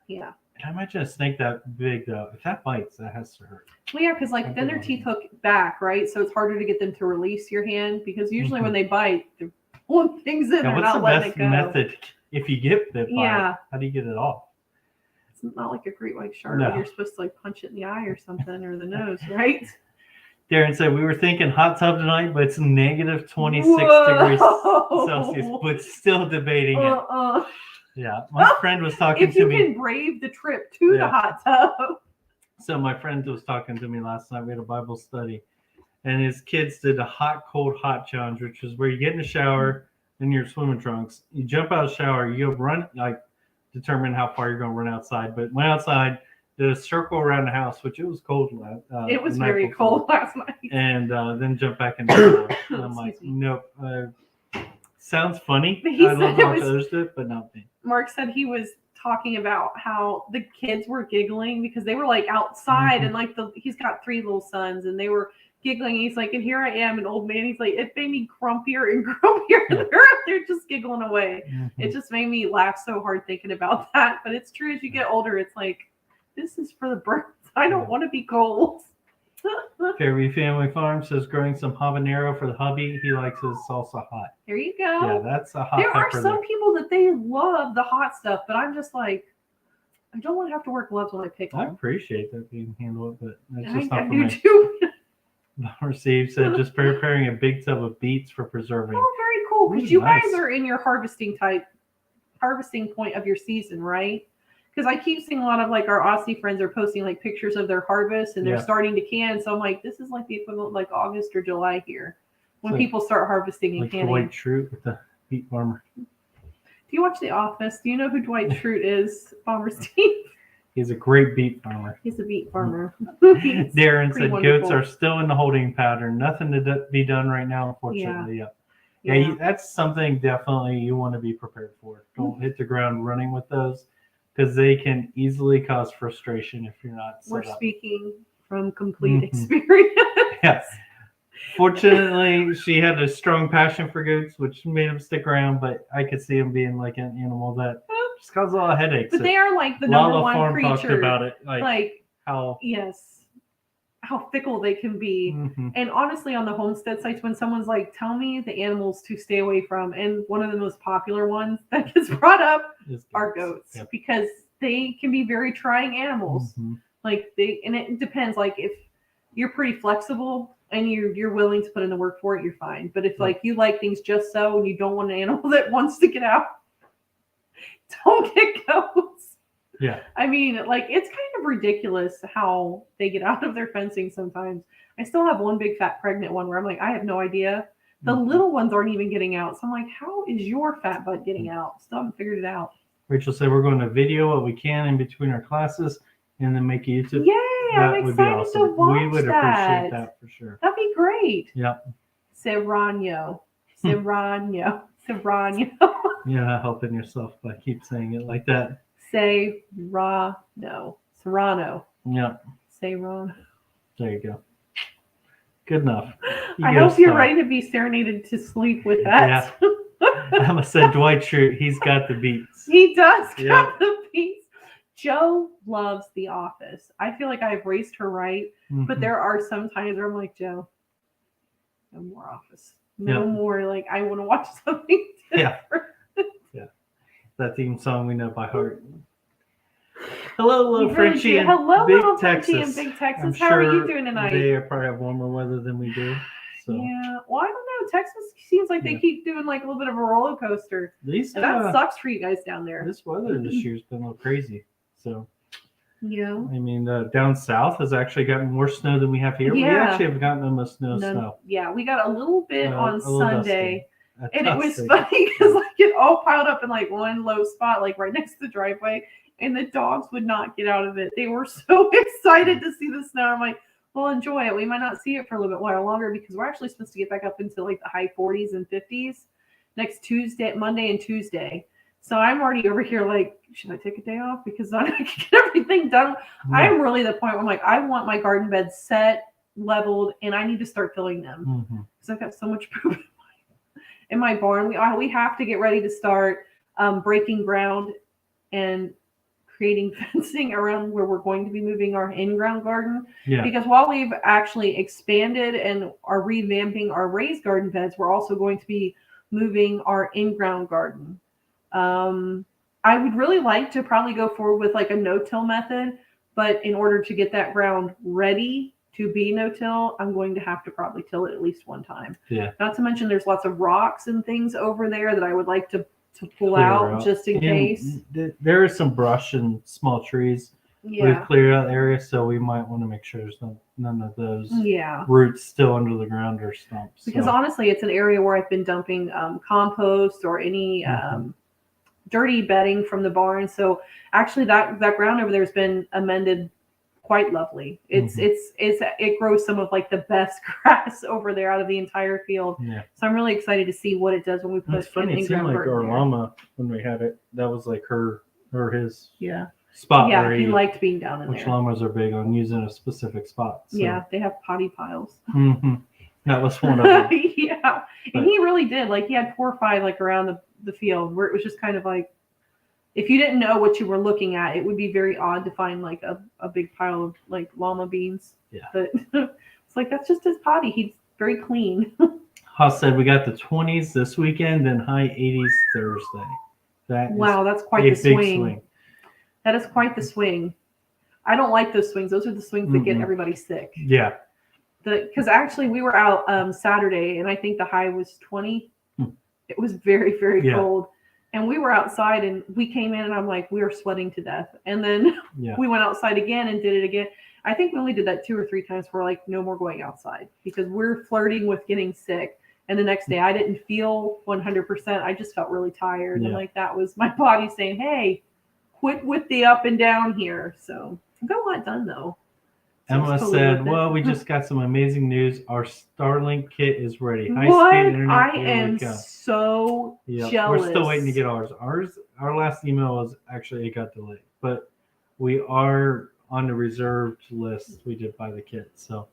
[SPEAKER 1] yeah.
[SPEAKER 2] I imagine a snake that big though. If that bites, that has to hurt.
[SPEAKER 1] Well, yeah, because like then their teeth hook back, right? So it's harder to get them to release your hand because usually when they bite, they're pulling things in. They're not letting it go.
[SPEAKER 2] What's the best method if you get bit by it? How do you get it off?
[SPEAKER 1] It's not like a great white shark. No. You're supposed to like punch it in the eye or something or the nose, right?
[SPEAKER 2] Darren said, we were thinking hot tub tonight, but it's negative 26 degrees Celsius, but still debating it. Yeah, my friend was talking to me.
[SPEAKER 1] If you can brave the trip to the hot tub.
[SPEAKER 2] So my friend was talking to me last night. We had a Bible study, and his kids did a hot, cold, hot challenge, which is where you get in the shower in your swimming trunks. You jump out of the shower, you run, like determine how far you're going to run outside. But went outside, did a circle around the house, which it was cold.
[SPEAKER 1] It was very cold last night.
[SPEAKER 2] And then jump back in the shower. And I'm like, nope. Sounds funny. I love how others do it, but not me.
[SPEAKER 1] Mark said he was talking about how the kids were giggling because they were like outside and like he's got 3 little sons and they were giggling. He's like, and here I am, an old man. He's like, it made me grumpier and grumpier. They're just giggling away. It just made me laugh so hard thinking about that. But it's true, as you get older, it's like, this is for the birds. I don't want to be cold.
[SPEAKER 2] Fairview Family Farm says growing some habanero for the hubby. He likes his salsa hot.
[SPEAKER 1] There you go.
[SPEAKER 2] Yeah, that's a hot
[SPEAKER 1] there
[SPEAKER 2] pepper.
[SPEAKER 1] There are some people that they love the hot stuff, but I'm just like, I don't want to have to wear gloves when I pick
[SPEAKER 2] I
[SPEAKER 1] them.
[SPEAKER 2] appreciate that being handled, but that's
[SPEAKER 1] I
[SPEAKER 2] just not for
[SPEAKER 1] do
[SPEAKER 2] me.
[SPEAKER 1] too.
[SPEAKER 2] Receive said just preparing a big tub of beets for preserving.
[SPEAKER 1] Oh, very cool. Because
[SPEAKER 2] Ooh,
[SPEAKER 1] you
[SPEAKER 2] nice.
[SPEAKER 1] guys are in your harvesting point of your season, right? Because I keep seeing a lot of like our Aussie friends are posting like pictures of their harvest and they're
[SPEAKER 2] Yeah.
[SPEAKER 1] starting to can. So I'm like, this is like the equivalent of like August or July here when
[SPEAKER 2] So,
[SPEAKER 1] people start harvesting and
[SPEAKER 2] like
[SPEAKER 1] canning.
[SPEAKER 2] Dwight Schrute with the beet farmer.
[SPEAKER 1] Do you watch The Office? Do you know who Dwight Schrute is, Farmer Steve?
[SPEAKER 2] He's a great beet farmer.
[SPEAKER 1] He's a beet farmer.
[SPEAKER 2] Darren said
[SPEAKER 1] wonderful.
[SPEAKER 2] goats are still in the holding pattern. Nothing to be done right now, unfortunately. Yeah, that's something definitely you want to be prepared for. Don't hit the ground running with those because they can easily cause frustration if you're not set
[SPEAKER 1] We're
[SPEAKER 2] up.
[SPEAKER 1] speaking from complete experience.
[SPEAKER 2] Yes. Fortunately, she had a strong passion for goats, which made him stick around, but I could see him being like an animal that just causes a lot of headaches.
[SPEAKER 1] But they are like the
[SPEAKER 2] Lala
[SPEAKER 1] number one
[SPEAKER 2] Farm
[SPEAKER 1] creature.
[SPEAKER 2] talked about it, like how
[SPEAKER 1] fickle they can be. And honestly, on the homestead sites, when someone's like, tell me the animals to stay away from, and one of the most popular ones that gets brought up are goats.
[SPEAKER 2] Yep.
[SPEAKER 1] Because they can be very trying animals. Like and it depends. Like if you're pretty flexible and you're willing to put in the work for it, you're fine. But if like you like things just so and you don't want an animal that wants to get out, don't get goats.
[SPEAKER 2] Yeah.
[SPEAKER 1] I mean, like, it's kind of ridiculous how they get out of their fencing sometimes. I still have one big fat pregnant one where I'm like, I have no idea. The little ones aren't even getting out. So I'm like, how is your fat butt getting out? Still haven't figured it out.
[SPEAKER 2] Rachel said we're going to video what we can in between our classes and then make a YouTube.
[SPEAKER 1] Yay, I'm excited to watch
[SPEAKER 2] We would appreciate that for sure.
[SPEAKER 1] That'd be great.
[SPEAKER 2] Yep.
[SPEAKER 1] Serrano. Serrano. Serrano.
[SPEAKER 2] You're not helping yourself by keep saying it like that.
[SPEAKER 1] Serrano. Serrano.
[SPEAKER 2] Yep.
[SPEAKER 1] Serrano.
[SPEAKER 2] There you go. Good enough.
[SPEAKER 1] I hope you're ready to be serenaded to sleep with that.
[SPEAKER 2] Yeah. Emma said Dwight Schrute, he's got the beats.
[SPEAKER 1] He does got the beats. Joe loves The Office. I feel like I've raised her right, but there are some times where I'm like, Joe, no more Office. No more. Like, I want to watch something different.
[SPEAKER 2] Yeah. That theme song we know by heart. Hello, little Frenchie and
[SPEAKER 1] Hello,
[SPEAKER 2] Big
[SPEAKER 1] little
[SPEAKER 2] Texas.
[SPEAKER 1] Frenchie and Big Texas.
[SPEAKER 2] I'm
[SPEAKER 1] How
[SPEAKER 2] sure
[SPEAKER 1] are you doing tonight?
[SPEAKER 2] They probably have warmer weather than we do. So.
[SPEAKER 1] Yeah. Well, I don't know. Texas seems like they keep doing like a little bit of a roller coaster. That sucks for you guys down there.
[SPEAKER 2] This weather this year's been a little crazy. So.
[SPEAKER 1] Yeah.
[SPEAKER 2] I mean, down south has actually gotten more snow than we have here. Yeah. We actually have gotten almost no snow.
[SPEAKER 1] Yeah, we got a little bit on Sunday.
[SPEAKER 2] Dusty.
[SPEAKER 1] And it was funny because like it all piled up in like one low spot, like right next to the driveway. And the dogs would not get out of it. They were so excited to see the snow. I'm like, well, enjoy it. We might not see it for a little bit while longer because we're actually supposed to get back up into like the high 40s and 50s next Monday and Tuesday. So I'm already over here like, should I take a day off? Because I'm going to get everything done. Yeah. I'm really the point where I'm like, I want my garden beds set, leveled, and I need to start filling them. Because I've got so much poop in my barn. We have to get ready to start breaking ground and creating fencing around where we're going to be moving our in-ground garden. Yeah. Because while we've actually expanded and are revamping our raised garden beds, we're also going to be moving our in-ground garden. I would really like to probably go forward with like a no-till method, but in order to get that ground ready to be no-till, I'm going to have to probably till it at least one time. Yeah. Not to mention there's lots of rocks and things over there that I would like to pull out just in case.
[SPEAKER 2] There is some brush and small trees. Yeah. We've cleared out the area, so we might want to make sure there's none of those roots still under the ground or stumps.
[SPEAKER 1] Because honestly, it's an area where I've been dumping compost or any dirty bedding from the barn. So actually that ground over there has been amended quite lovely. It grows some of like the best grass over there out of the entire field. Yeah. So I'm really excited to see what it does when we put
[SPEAKER 2] it in. It seemed like our llama when we had it. That was like his spot.
[SPEAKER 1] Yeah, he liked being down in there.
[SPEAKER 2] Which llamas are big on using a specific spot. So.
[SPEAKER 1] Yeah, they have potty piles.
[SPEAKER 2] That was one of them.
[SPEAKER 1] Yeah, and he really did. Like he had 4 or 5 like around the field where it was just kind of like, if you didn't know what you were looking at, it would be very odd to find like a big pile of like llama beans. Yeah. But it's like, that's just his potty. He's very clean.
[SPEAKER 2] Haas said we got the 20s this weekend and high 80s Thursday. That's quite the
[SPEAKER 1] swing. That is quite the swing. I don't like those swings. Those are the swings that get everybody sick.
[SPEAKER 2] Yeah.
[SPEAKER 1] Because actually we were out Saturday, and I think the high was 20. It was very, very cold. And we were outside, and we came in, and I'm like, we are sweating to death. And then we went outside again and did it again. I think we only did that 2 or 3 times. We're like, no more going outside because we're flirting with getting sick. And the next day I didn't feel 100%. I just felt really tired. And like, that was my body saying, hey, quit with the up and down here. So I got a lot done though. So
[SPEAKER 2] Emma said, well, we just got some amazing news. Our Starlink kit is ready.
[SPEAKER 1] High-speed internet. I am so jealous.
[SPEAKER 2] We're still waiting to get ours. Our last email was actually, it got delayed. But we are on the reserved list. We did buy the kit. So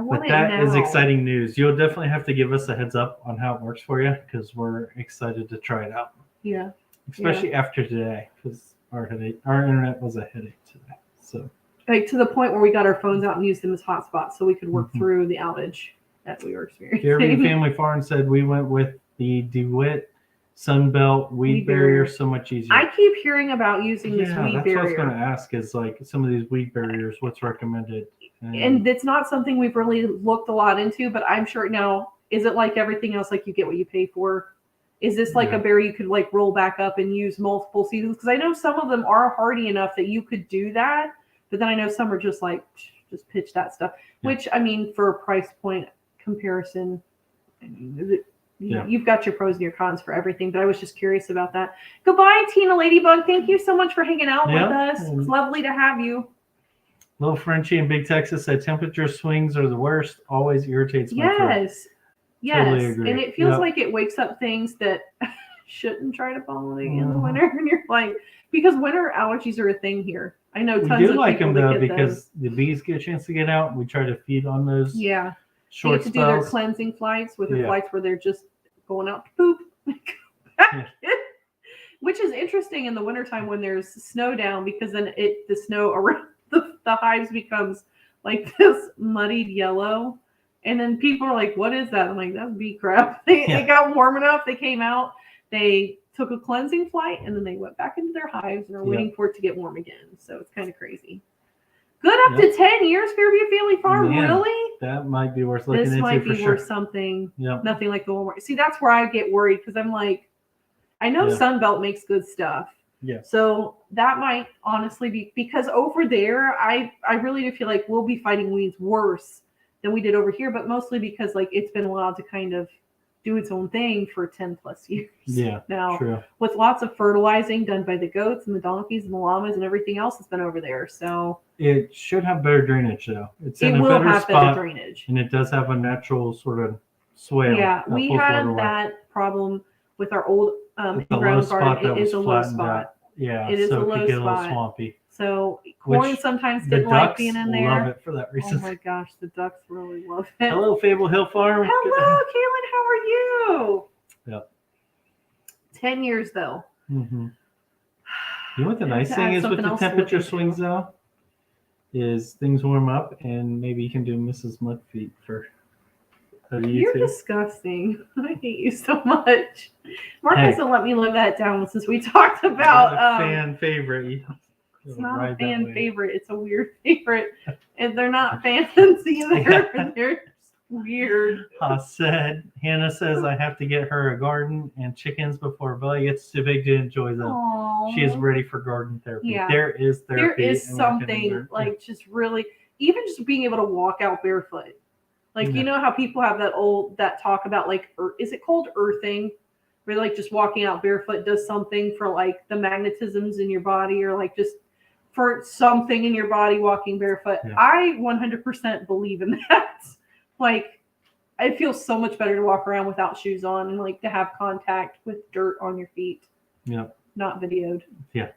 [SPEAKER 2] but that is exciting news. You'll definitely have to give us a heads up on how it works for you because we're excited to try it out.
[SPEAKER 1] Yeah.
[SPEAKER 2] Especially after today because our internet was a headache today. So
[SPEAKER 1] like to the point where we got our phones out and used them as hotspots so we could work through the outage that we were experiencing.
[SPEAKER 2] Jeremy Family Farm said we went with the DeWitt Sunbelt weed barrier so much easier.
[SPEAKER 1] I keep hearing about using this weed barrier.
[SPEAKER 2] That's what I was going to ask is like some of these weed barriers, what's recommended?
[SPEAKER 1] And it's not something we've really looked a lot into, but I'm sure now, is it like everything else, like you get what you pay for? Is this like a barrier you could like roll back up and use multiple seasons? Because I know some of them are hardy enough that you could do that, but then I know some are just like, just pitch that stuff, which I mean, for a price point comparison, I mean, you've got your pros and your cons for everything, but I was just curious about that. Goodbye, Tina Ladybug. Thank you so much for hanging out with us. It's lovely to have you.
[SPEAKER 2] Little Frenchie in Big Texas said temperature swings are the worst. Always irritates my throat.
[SPEAKER 1] Yes.
[SPEAKER 2] Totally agree.
[SPEAKER 1] And it feels like it wakes up things that shouldn't try to pollinate in the winter. And you're like, because winter allergies are a thing here. I know tons of people.
[SPEAKER 2] We do like them though because the bees get a chance to get out. We try to feed on those.
[SPEAKER 1] Yeah.
[SPEAKER 2] Short
[SPEAKER 1] they get to do their cleansing flights with the flights where they're just going out to poop. Which is interesting in the wintertime when there's snow down because then the snow around the hives becomes like this muddied yellow. And then people are like, what is that? I'm like, that's bee crap. They got warm enough. They came out. They took a cleansing flight and then they went back into their hives and are waiting for it to get warm again. So it's kind of crazy. Good up to 10 years, Fairview Family Farm. Really?
[SPEAKER 2] That might be worth looking into for sure.
[SPEAKER 1] This might be worth something. Nothing like the Walmart. See, that's where I get worried because I'm like, I know Sunbelt makes good stuff.
[SPEAKER 2] Yeah.
[SPEAKER 1] So that might honestly be because over there, I really do feel like we'll be fighting weeds worse than we did over here, but mostly because like it's been allowed to kind of do its own thing for 10 plus years.
[SPEAKER 2] Yeah.
[SPEAKER 1] Now, with lots of fertilizing done by the goats and the donkeys and the llamas and everything else that's been over there. So
[SPEAKER 2] it should have better drainage though. It's in a better spot,
[SPEAKER 1] better drainage.
[SPEAKER 2] And it does have a natural sort of swale.
[SPEAKER 1] Yeah, we had that problem with our old ground garden. It is a low spot.
[SPEAKER 2] Yeah,
[SPEAKER 1] it is
[SPEAKER 2] so
[SPEAKER 1] a low
[SPEAKER 2] it could get
[SPEAKER 1] spot.
[SPEAKER 2] a little swampy.
[SPEAKER 1] So corn sometimes didn't like being in there.
[SPEAKER 2] Love it for that reason.
[SPEAKER 1] Oh my gosh, the ducks really love it.
[SPEAKER 2] Hello, Fable Hill Farm.
[SPEAKER 1] Hello, Kaylin. How are you?
[SPEAKER 2] Yep.
[SPEAKER 1] 10 years though.
[SPEAKER 2] Mm-hmm. You know what the nice thing is with the temperature swings though? Is things warm up and maybe you can do Mrs. Mudfeet for
[SPEAKER 1] You're disgusting. I hate you so much. Mark hasn't let me live that down since we talked about
[SPEAKER 2] fan favorite.
[SPEAKER 1] It's not a fan favorite. It's a weird favorite. And they're not fans either. They're just weird.
[SPEAKER 2] Hannah says I have to get her a garden and chickens before Belly gets too big to enjoy them.
[SPEAKER 1] Aww.
[SPEAKER 2] She is ready for garden therapy.
[SPEAKER 1] Yeah.
[SPEAKER 2] There is therapy.
[SPEAKER 1] There is something like just really, even just being able to walk out barefoot. Like, you know how people have that talk about like, is it called earthing? Where like just walking out barefoot does something for like the magnetisms in your body or like just for something in your body walking barefoot. Yeah. I 100% believe in that. Like, it feels so much better to walk around without shoes on and like to have contact with dirt on your feet.
[SPEAKER 2] Yeah.
[SPEAKER 1] Not videoed.
[SPEAKER 2] Yeah.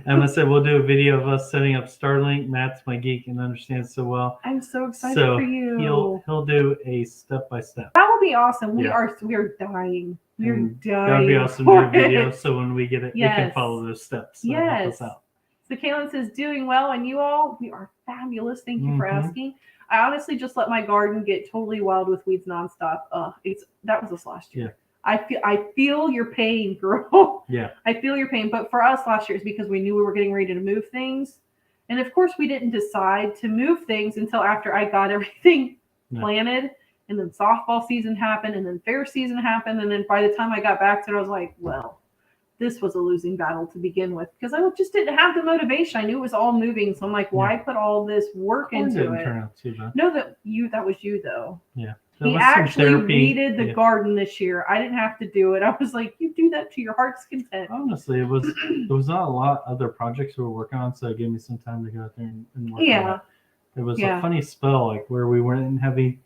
[SPEAKER 2] Emma said we'll do a video of us setting up Starlink. Matt's my geek and understands so well.
[SPEAKER 1] I'm so excited for you.
[SPEAKER 2] He'll do a step by step.
[SPEAKER 1] That will be awesome. We are dying. We're dying.
[SPEAKER 2] That would be awesome to do a video. So when we get it, we can follow those steps. So help us out.
[SPEAKER 1] So Kaylin says doing well, and you all, we are fabulous. Thank you for asking. I honestly just let my garden get totally wild with weeds nonstop. That was this last year. I feel your pain, girl.
[SPEAKER 2] Yeah.
[SPEAKER 1] I feel your pain. But for us last year, it's because we knew we were getting ready to move things. And of course, we didn't decide to move things until after I got everything planted. And then softball season happened, and then fair season happened. And then by the time I got back to it, I was like, well, this was a losing battle to begin with because I just didn't have the motivation. I knew it was all moving. So I'm like, why put all this work into it?
[SPEAKER 2] Turn out too bad.
[SPEAKER 1] No, that was you though.
[SPEAKER 2] Yeah.
[SPEAKER 1] He actually weeded the garden this year. I didn't have to do it. I was like, you do that to your heart's content.
[SPEAKER 2] Honestly, there was not a lot of other projects we were working on, so it gave me some time to go out there and work on it. It was a funny spell, like where we weren't having.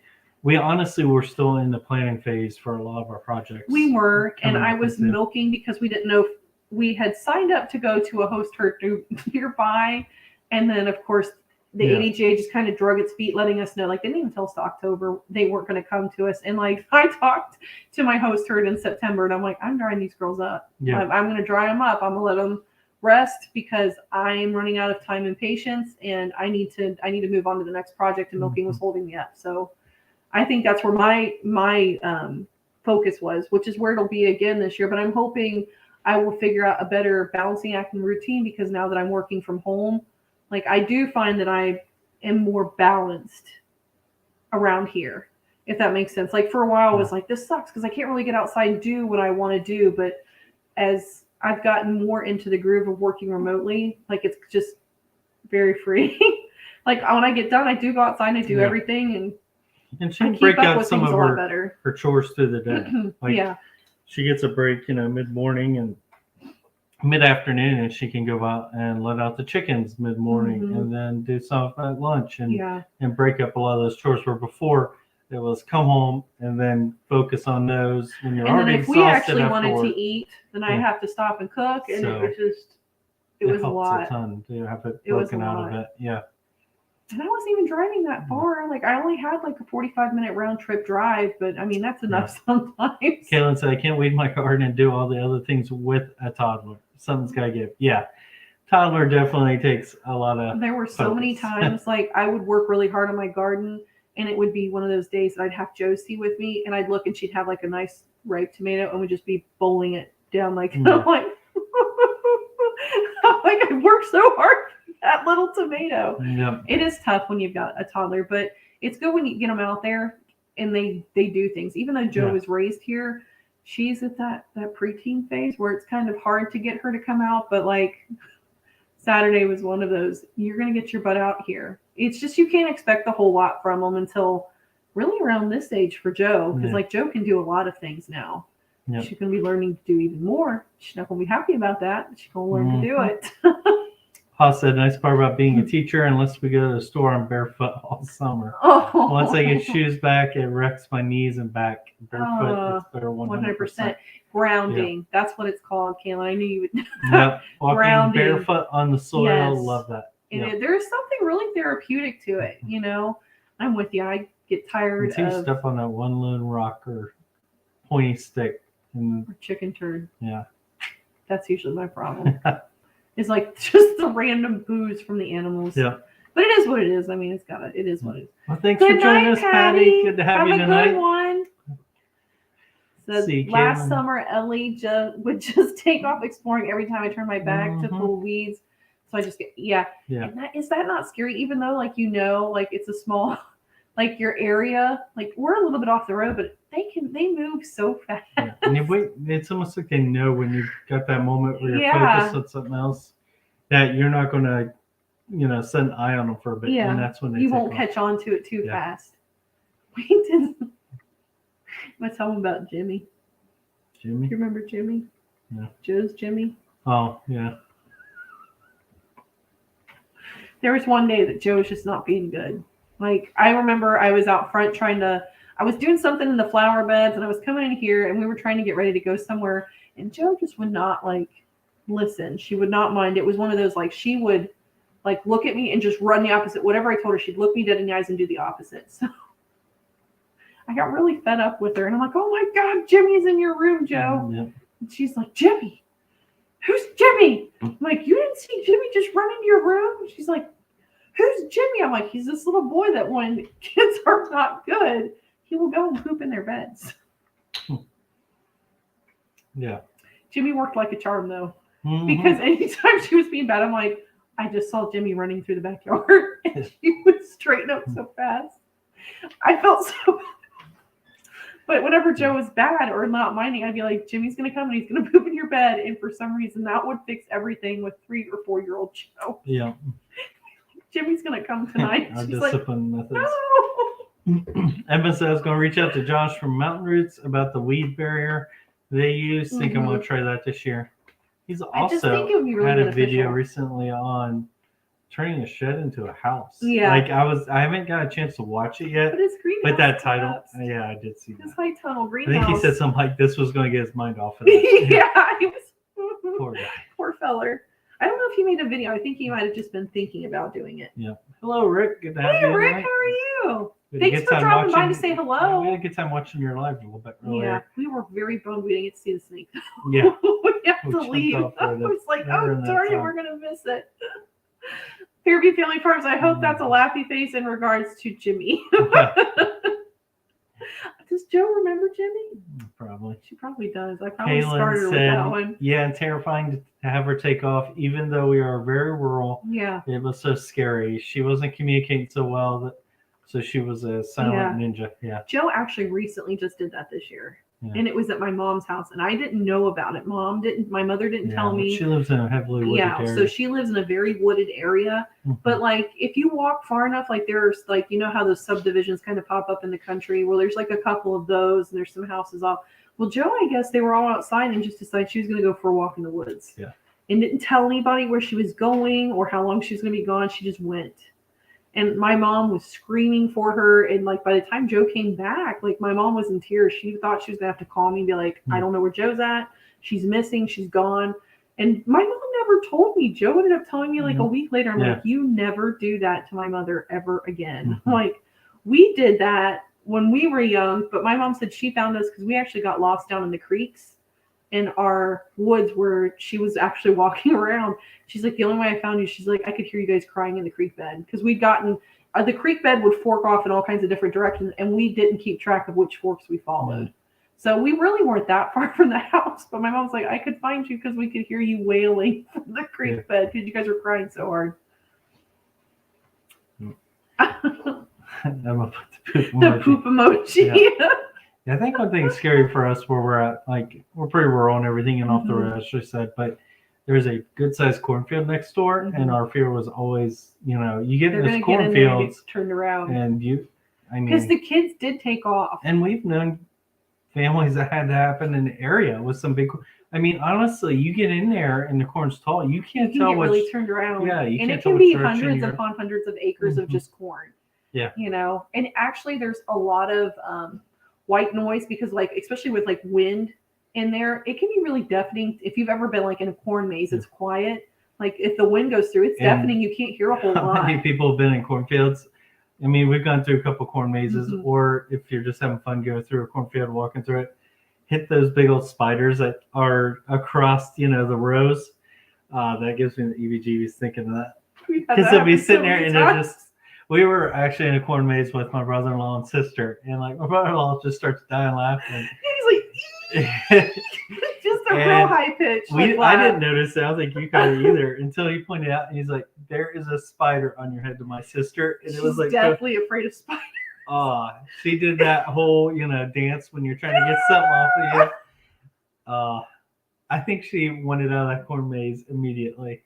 [SPEAKER 2] We honestly were still in the planning phase for a lot of our projects.
[SPEAKER 1] We were, and I was milking because we didn't know if we had signed up to go to a host herd nearby, and then of course the ADGA just kind of drug its feet, letting us know, like they didn't even tell us to October they weren't going to come to us. And like I talked to my host herd in September, and I'm like, I'm drying these girls up. Yeah. I'm going to dry them up. I'm going to let them rest because I'm running out of time and patience, and I need to move on to the next project. And milking was holding me up, so I think that's where my focus was, which is where it'll be again this year. But I'm hoping I will figure out a better balancing act and routine because now that I'm working from home, like I do find that I am more balanced around here, if that makes sense. Like for a while I was like, this sucks because I can't really get outside and do what I want to do. But as I've gotten more into the groove of working remotely, like it's just very free. Like when I get done, I do go outside and I do everything,
[SPEAKER 2] and she break out some of her chores through the day. Like she gets a break, mid-morning and mid-afternoon, and she can go out and let out the chickens mid-morning and then do some at lunch and break up a lot of those chores where before it was come home and then focus on those when you're already exhausted.
[SPEAKER 1] And then if we actually wanted to eat, then I have to stop and cook, and it was a lot.
[SPEAKER 2] A ton to have it broken out of it. Yeah.
[SPEAKER 1] And I wasn't even driving that far. Like I only had like a 45-minute round trip drive, but I mean that's enough sometimes.
[SPEAKER 2] Kaylin said, I can't weed my garden and do all the other things with a toddler. Something's gotta give. Yeah. Toddler definitely takes a lot of
[SPEAKER 1] There were so many times like I would work really hard on my garden, and it would be one of those days that I'd have Josie with me, and I'd look and she'd have like a nice ripe tomato and would just be bowling it down like I'm like I worked so hard for that little tomato. Yep. It is tough when you've got a toddler, but it's good when you get them out there and they do things. Even though Joe was raised here, she's at that preteen phase where it's kind of hard to get her to come out. But like Saturday was one of those, you're going to get your butt out here. It's just you can't expect a whole lot from them until really around this age for Joe, because like Joe can do a lot of things now. Yep. She's going to be learning to do even more. She's not going to be happy about that. She's going to learn to do it.
[SPEAKER 2] Haas said, nice part about being a teacher, unless we go to the store, I'm barefoot all summer. Once I get shoes back, it wrecks my knees and back. Barefoot, it's better 100%.
[SPEAKER 1] Grounding. Yep. That's what it's called, Kaylin. I knew you would.
[SPEAKER 2] Yep. Walking barefoot on the soil. Love that.
[SPEAKER 1] Yep. There's something really therapeutic to it. I'm with you. I get tired of
[SPEAKER 2] step on that one lone rock or pointy stick.
[SPEAKER 1] Or chicken turd.
[SPEAKER 2] Yeah.
[SPEAKER 1] That's usually my problem. It's like just the random boos from the animals.
[SPEAKER 2] Yeah.
[SPEAKER 1] But it is what it is. I mean, it is what it is.
[SPEAKER 2] Well, thanks for joining us, Patty. Good to have you tonight.
[SPEAKER 1] Have a good one. So last summer, Ellie would just take off exploring every time I turned my back to pull weeds. So I just get, And is that not scary? Even though, like, like it's a small, like your area, like we're a little bit off the road, but they move so fast.
[SPEAKER 2] Yeah. And it's almost like they know when you've got that moment where you're focused on something else that you're not going to, set an eye on them for a bit.
[SPEAKER 1] Yeah.
[SPEAKER 2] And that's when
[SPEAKER 1] you won't catch on to it too fast. We did. I'm going to tell them about Jimmy.
[SPEAKER 2] Jimmy?
[SPEAKER 1] Do you remember Jimmy?
[SPEAKER 2] Yeah.
[SPEAKER 1] Joe's Jimmy?
[SPEAKER 2] Oh, yeah.
[SPEAKER 1] There was one day that Joe was just not being good. Like, I remember I was out front I was doing something in the flower beds, and I was coming in here, and we were trying to get ready to go somewhere, and Joe just would not, listen. She would not mind. It was one of those, she would, look at me and just run the opposite. Whatever I told her, she'd look me dead in the eyes and do the opposite. So I got really fed up with her, and I'm like, oh, my God, Jimmy's in your room, Joe.
[SPEAKER 2] Yeah.
[SPEAKER 1] And she's like, Jimmy? Who's Jimmy? I'm like, you didn't see Jimmy just run into your room? She's like, who's Jimmy? I'm like, he's this little boy that when kids are not good, he will go and poop in their beds.
[SPEAKER 2] Yeah.
[SPEAKER 1] Jimmy worked like a charm though,
[SPEAKER 2] Mhm.
[SPEAKER 1] because anytime she was being bad, I'm like, I just saw Jimmy running through the backyard, and she would straighten up so fast. I felt so bad. But whenever Joe was bad or not minding, I'd be like, Jimmy's gonna come and he's gonna poop in your bed, and for some reason that would fix everything with 3 or 4-year-old Joe.
[SPEAKER 2] Yeah.
[SPEAKER 1] Jimmy's gonna come tonight.
[SPEAKER 2] Our
[SPEAKER 1] She's
[SPEAKER 2] discipline
[SPEAKER 1] like,
[SPEAKER 2] methods.
[SPEAKER 1] no.
[SPEAKER 2] Emma says I was going to reach out to Josh from Mountain Roots about the weed barrier they use. Think I'm going to try that this year. He's also
[SPEAKER 1] really
[SPEAKER 2] had a
[SPEAKER 1] beneficial.
[SPEAKER 2] video recently on turning a shed into a house.
[SPEAKER 1] Yeah.
[SPEAKER 2] Like I haven't got a chance to watch it yet.
[SPEAKER 1] But his greenhouse.
[SPEAKER 2] But that title,
[SPEAKER 1] collapsed.
[SPEAKER 2] yeah, I did see that.
[SPEAKER 1] His high tunnel greenhouse.
[SPEAKER 2] I think he said something like this was going to get his mind off of it.
[SPEAKER 1] Yeah, he was.
[SPEAKER 2] Poor guy.
[SPEAKER 1] Poor feller. I don't know if he made a video. I think he might have just been thinking about doing it.
[SPEAKER 2] Yeah. Hello, Rick. Good to have you.
[SPEAKER 1] Hey, Rick,
[SPEAKER 2] tonight.
[SPEAKER 1] how are you?
[SPEAKER 2] We had a
[SPEAKER 1] Thanks
[SPEAKER 2] good
[SPEAKER 1] for
[SPEAKER 2] time
[SPEAKER 1] dropping by
[SPEAKER 2] watching-
[SPEAKER 1] to say hello.
[SPEAKER 2] We had a good time watching your live a little bit earlier.
[SPEAKER 1] Yeah, we were very bummed we didn't get to see the snake.
[SPEAKER 2] Yeah.
[SPEAKER 1] We have
[SPEAKER 2] We
[SPEAKER 1] to
[SPEAKER 2] jumped
[SPEAKER 1] leave.
[SPEAKER 2] off
[SPEAKER 1] I
[SPEAKER 2] right
[SPEAKER 1] was like,
[SPEAKER 2] right
[SPEAKER 1] oh,
[SPEAKER 2] in that
[SPEAKER 1] darn it,
[SPEAKER 2] time.
[SPEAKER 1] we're going to miss it. Fairview Family Farms, I hope that's a laughy face in regards to Jimmy. Does Joe remember Jimmy?
[SPEAKER 2] Probably.
[SPEAKER 1] She probably does. I probably
[SPEAKER 2] Kaylin
[SPEAKER 1] started her with
[SPEAKER 2] said,
[SPEAKER 1] that one.
[SPEAKER 2] yeah, and terrifying to have her take off, even though we are very rural.
[SPEAKER 1] Yeah.
[SPEAKER 2] It was so scary. She wasn't communicating so well, so she was a silent ninja. Yeah.
[SPEAKER 1] Joe actually recently just did that this year.
[SPEAKER 2] Yeah.
[SPEAKER 1] And it was at my mom's house, and I didn't know about it. My mother didn't tell me.
[SPEAKER 2] She lives in a heavily wooded area.
[SPEAKER 1] So she lives in a very wooded area.
[SPEAKER 2] Mm-hmm.
[SPEAKER 1] But like, if you walk far enough, like there's like, you know how those subdivisions kind of pop up in the country? Well, there's like a couple of those, and there's some houses off. Well, Joe, I guess they were all outside and just decided she was going to go for a walk in the woods.
[SPEAKER 2] Yeah.
[SPEAKER 1] And didn't tell anybody where she was going or how long she was going to be gone. She just went. And my mom was screaming for her. And like, by the time Joe came back, like my mom was in tears. She thought she was gonna have to call me and be like, I don't know where Joe's at. She's missing. She's gone. And my mom never told me. Joe ended up telling me like a week later. I'm like, you never do that to my mother ever again. Like, we did that when we were young, but my mom said she found us because we actually got lost down in the creeks in our woods where she was actually walking around. She's like, the only way I found you, she's like, I could hear you guys crying in the creek bed because we'd gotten, the creek bed would fork off in all kinds of different directions, and we didn't keep track of which forks we followed. Mm-hmm. So we really weren't that far from the house, but my mom's like, I could find you because we could hear you wailing from the creek bed because you guys were crying so hard.
[SPEAKER 2] I'm gonna put the poop emoji. Yeah, I think one thing scary for us where we're at, like we're pretty rural and everything and off the road, as she said, but there's a good sized cornfield next door, and our field was always, you know, you get in this cornfields
[SPEAKER 1] turned around,
[SPEAKER 2] and
[SPEAKER 1] because the kids did take off,
[SPEAKER 2] and we've known families that had to happen in the area with some big. I mean, honestly, you get in there and the corn's tall, you can't tell what's
[SPEAKER 1] really turned around.
[SPEAKER 2] Yeah, you
[SPEAKER 1] and
[SPEAKER 2] can't
[SPEAKER 1] it can be hundreds upon hundreds of acres of just corn.
[SPEAKER 2] Yeah,
[SPEAKER 1] you know, and actually, there's a lot of white noise because, like, especially with like wind in there, it can be really deafening. If you've ever been like in a corn maze, it's quiet. Like if the wind goes through, it's deafening. You can't hear a whole lot.
[SPEAKER 2] How many people have been in cornfields? I mean, we've gone through a couple corn mazes, or if you're just having fun going through a cornfield, walking through it, hit those big old spiders that are across, you know, the rows. That gives me the EBGBs thinking of that. Because they'll be sitting there and they're just. We were actually in a corn maze with my brother-in-law and sister, and like my brother-in-law just starts dying laughing.
[SPEAKER 1] He's like, just a real high pitch.
[SPEAKER 2] I didn't notice it. I don't think you got it either until he pointed out, and he's like, "There is a spider on your head," to my sister, and it was like
[SPEAKER 1] definitely afraid of spiders.
[SPEAKER 2] She did that whole, you know, dance when you're trying to get something off of you. I think she wanted out of that corn maze immediately.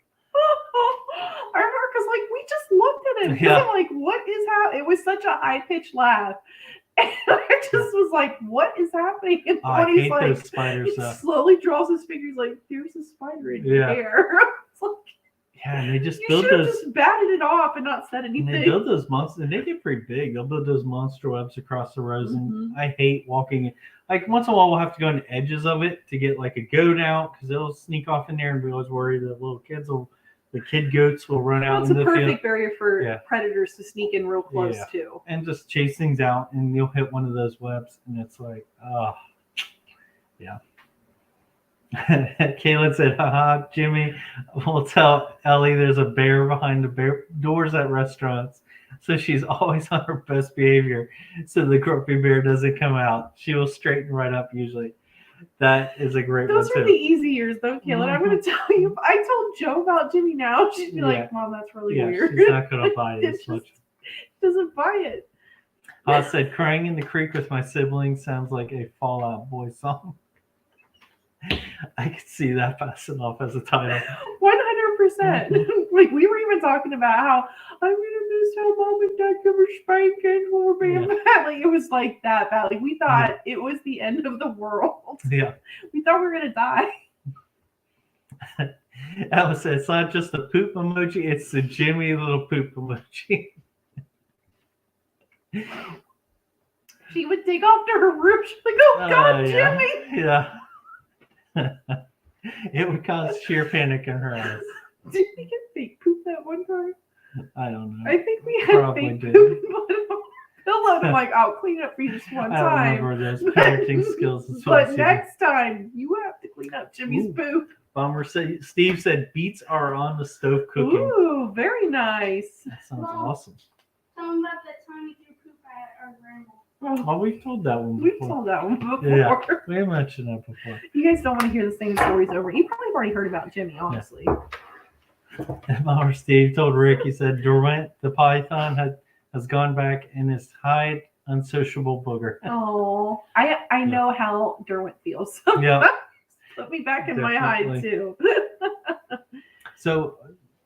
[SPEAKER 1] I remember because like we just looked at it. Yeah. I'm like, what is happening? It was such a high-pitched laugh. And I just was like, what is happening? And
[SPEAKER 2] I hate
[SPEAKER 1] like,
[SPEAKER 2] those spiders.
[SPEAKER 1] He slowly draws his fingers like, there's a spider in your hair. It's like,
[SPEAKER 2] yeah, and they just
[SPEAKER 1] you
[SPEAKER 2] build those.
[SPEAKER 1] Just batted it off and not said anything.
[SPEAKER 2] And they build those monsters, and they get pretty big. They'll build those monster webs across the rows, and I hate walking. Like once in a while, we'll have to go on the edges of it to get like a goat out because they'll sneak off in there, and we always worry the little kids will. The kid goats will run out.
[SPEAKER 1] It's a perfect barrier for predators to sneak in real close too.
[SPEAKER 2] And just chase things out, and you'll hit one of those webs, and it's like, yeah. Kaylin said, haha, Jimmy, we'll tell Ellie there's a bear behind the doors at restaurants. So she's always on her best behavior. So the grumpy bear doesn't come out. She will straighten right up usually. That is a great
[SPEAKER 1] Those
[SPEAKER 2] one
[SPEAKER 1] are
[SPEAKER 2] too.
[SPEAKER 1] the easy years, though, Caleb. I'm going to tell you. If I told Joe about Jimmy now, she'd be like, "Mom, that's really weird."
[SPEAKER 2] She's not going to buy it as much.
[SPEAKER 1] Doesn't buy it.
[SPEAKER 2] Haas said, "Crying in the creek with my siblings sounds like a Fall Out Boy song." I could see that passing off as a title.
[SPEAKER 1] 100%. Like, we were even talking about how I'm gonna miss how Mom and Dad give her spankings when we're being bad. Like, it was like that bad. Like, we thought it was the end of the world.
[SPEAKER 2] Yeah.
[SPEAKER 1] We thought we were gonna die.
[SPEAKER 2] Alice said, "It's not just the poop emoji; it's the Jimmy little poop emoji."
[SPEAKER 1] She would dig off to her room. She's like, "Oh God, Jimmy!"
[SPEAKER 2] Yeah. It would cause sheer panic in her eyes.
[SPEAKER 1] Did we get fake poop that one time?
[SPEAKER 2] I don't know.
[SPEAKER 1] I think we had
[SPEAKER 2] Probably
[SPEAKER 1] fake
[SPEAKER 2] did.
[SPEAKER 1] poop in the pillow. I'm like, "I'll clean up for you just one
[SPEAKER 2] I don't
[SPEAKER 1] time."
[SPEAKER 2] remember those parenting skills.
[SPEAKER 1] But next time, you have to clean up Jimmy's poop.
[SPEAKER 2] Bomber said, Steve said, "Beets are on the stove cooking."
[SPEAKER 1] Ooh, very nice.
[SPEAKER 2] That sounds awesome.
[SPEAKER 3] Tell them about that time you threw poop at our grandma.
[SPEAKER 2] Oh, we've told that one before.
[SPEAKER 1] We've told that one before.
[SPEAKER 2] Yeah, we mentioned that before.
[SPEAKER 1] You guys don't want to hear the same stories over. You probably have already heard about Jimmy, honestly.
[SPEAKER 2] And Bomber Steve told Rick, he said, "Derwent the python has gone back in his hide, unsociable booger."
[SPEAKER 1] Oh, I know how Derwent feels.
[SPEAKER 2] Yeah.
[SPEAKER 1] Put me back in my hide too.
[SPEAKER 2] So,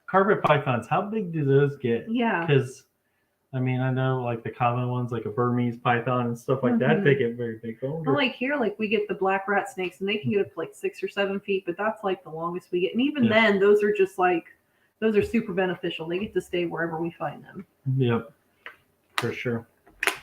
[SPEAKER 2] carpet pythons, how big do those get?
[SPEAKER 1] Yeah.
[SPEAKER 2] Because, I mean, I know like the common ones, like a Burmese python and stuff like that, they get very big.
[SPEAKER 1] Well, like here, like we get the black rat snakes, and they can get up to like 6 or 7 feet, but that's like the longest we get. And even then, those are just like, those are super beneficial. They get to stay wherever we find them.
[SPEAKER 2] Yep, for sure.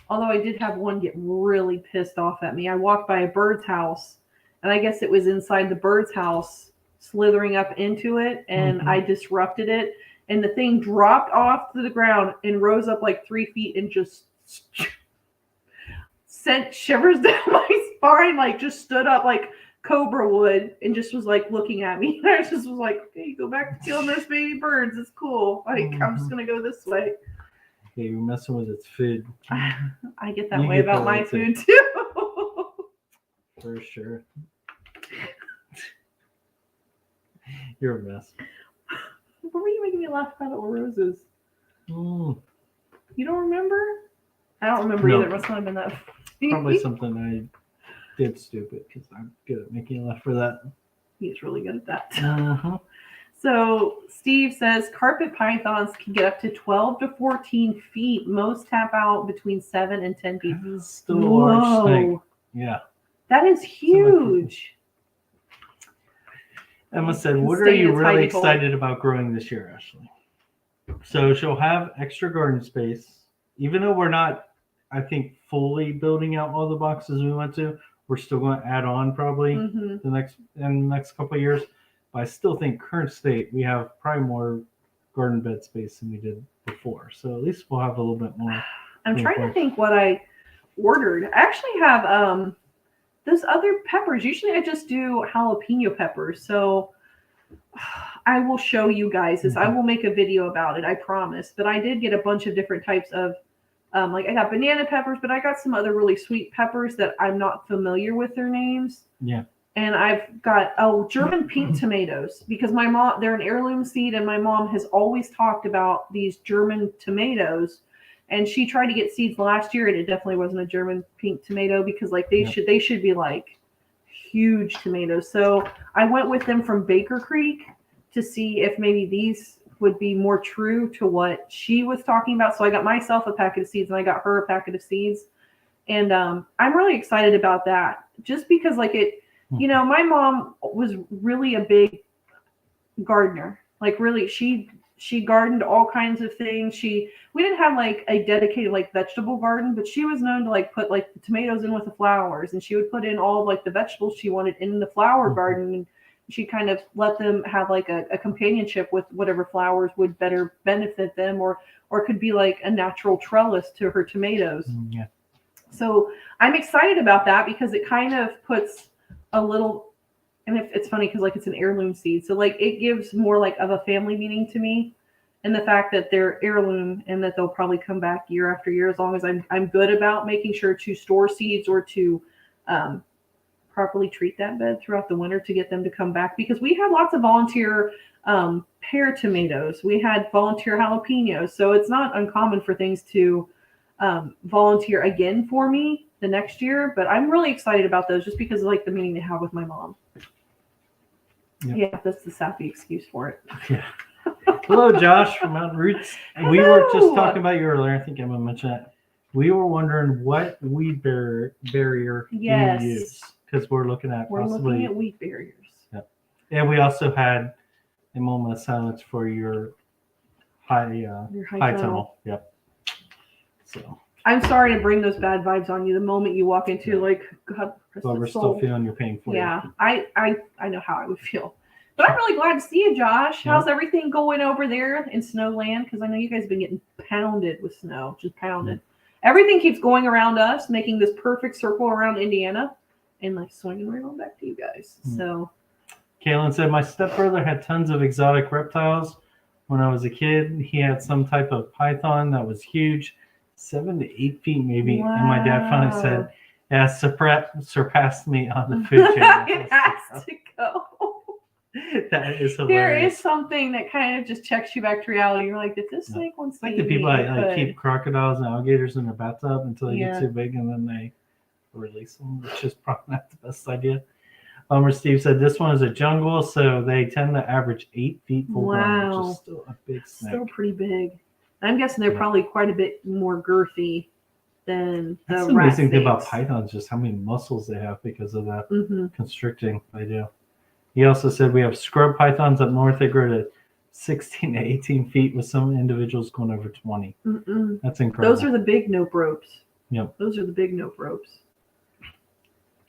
[SPEAKER 1] Although I did have one get really pissed off at me. I walked by a bird's house, and I guess it was inside the bird's house, slithering up into it, and I disrupted it. And the thing dropped off to the ground and rose up like 3 feet and just sent shivers down my spine, like just stood up like Cobra would and just was like looking at me. And I just was like, "Okay, go back to killing those baby birds. It's cool. Like, I'm just going to go this way."
[SPEAKER 2] Yeah, you're messing with its food.
[SPEAKER 1] I get that way about my food too.
[SPEAKER 2] For sure. You're a mess.
[SPEAKER 1] What were you making me laugh about at Roses? You don't remember? I don't remember either. It must not have been that.
[SPEAKER 2] Probably something I did stupid because I'm good at making you laugh for that.
[SPEAKER 1] He's really good at that. So Steve says carpet pythons can get up to 12 to 14 feet. Most tap out between 7 and 10 feet.
[SPEAKER 2] This is still a large snake. Yeah.
[SPEAKER 1] That is huge.
[SPEAKER 2] Emma said, "What are you really excited about growing this year, Ashley?" So she'll have extra garden space. Even though we're not, I think, fully building out all the boxes we went to, we're still going to add on probably the next couple of years. But I still think current state, we have probably more garden bed space than we did before. So at least we'll have a little bit more.
[SPEAKER 1] I'm trying to think what I ordered. I actually have those other peppers. Usually I just do jalapeno peppers. So I will show you guys this. I will make a video about it, I promise. But I did get a bunch of different types of, like I got banana peppers, but I got some other really sweet peppers that I'm not familiar with their names.
[SPEAKER 2] Yeah.
[SPEAKER 1] And I've got, German pink tomatoes, because my mom, they're an heirloom seed, and my mom has always talked about these German tomatoes. And she tried to get seeds last year, and it definitely wasn't a German pink tomato, because like they should be like huge tomatoes. So I went with them from Baker Creek to see if maybe these would be more true to what she was talking about. So I got myself a packet of seeds, and I got her a packet of seeds. And I'm really excited about that, just because like it, you know, my mom was really a big gardener. Like really, she gardened all kinds of things. We didn't have like a dedicated like vegetable garden, but she was known to like put like the tomatoes in with the flowers, and she would put in all of, like the vegetables she wanted in the flower garden. And she kind of let them have like a companionship with whatever flowers would better benefit them, or could be like a natural trellis to her tomatoes.
[SPEAKER 2] Yeah.
[SPEAKER 1] So I'm excited about that, because it kind of puts a little, and it's funny because like it's an heirloom seed, so like it gives more like of a family meaning to me, and the fact that they're heirloom and that they'll probably come back year after year, as long as I'm good about making sure to store seeds or to properly treat that bed throughout the winter to get them to come back, because we had lots of volunteer pear tomatoes. We had volunteer jalapenos. So it's not uncommon for things to volunteer again for me the next year. But I'm really excited about those just because of like the meeting they have with my mom.
[SPEAKER 2] Yep.
[SPEAKER 1] Yeah, that's the sappy excuse for it.
[SPEAKER 2] Yeah. Hello, Josh from Mountain Roots. We were just talking about you earlier. I think Emma mentioned that. We were wondering what weed barrier
[SPEAKER 1] Yes.
[SPEAKER 2] you use, because we're looking at
[SPEAKER 1] Wheat barriers.
[SPEAKER 2] Yep. And we also had a moment of silence for your high tunnel. Yep. So.
[SPEAKER 1] I'm sorry to bring those bad vibes on you. The moment you walk into God,
[SPEAKER 2] but we're still feeling your pain for you.
[SPEAKER 1] Yeah, I know how I would feel. But I'm really glad to see you, Josh. How's everything going over there in Snowland? Because I know you guys have been getting pounded with snow, just pounded. Everything keeps going around us, making this perfect circle around Indiana, and like swinging right on back to you guys. So,
[SPEAKER 2] Kaylin said, my stepbrother had tons of exotic reptiles when I was a kid. He had some type of python that was huge, 7 to 8 feet maybe.
[SPEAKER 1] Wow.
[SPEAKER 2] And my dad finally said, yeah, surpassed me on the food chain.
[SPEAKER 1] It has to go.
[SPEAKER 2] That is hilarious.
[SPEAKER 1] There is something that kind of just checks you back to reality. You're like, did this snake one
[SPEAKER 2] like the people that keep crocodiles and alligators in their bathtub until they get too big and then they release them, which is probably not the best idea. Steve said this one is a jungle, so they tend to average 8 feet full grown, which is still a big snake. Still
[SPEAKER 1] pretty big. I'm guessing they're probably quite a bit more girthy than the
[SPEAKER 2] That's the amazing thing about pythons, just how many muscles they have because of that constricting they do. He also said we have scrub pythons up north. They grow to 16 to 18 feet, with some individuals going over 20. That's incredible.
[SPEAKER 1] Those are the big nope ropes.
[SPEAKER 2] Yep.
[SPEAKER 1] Those are the big nope ropes.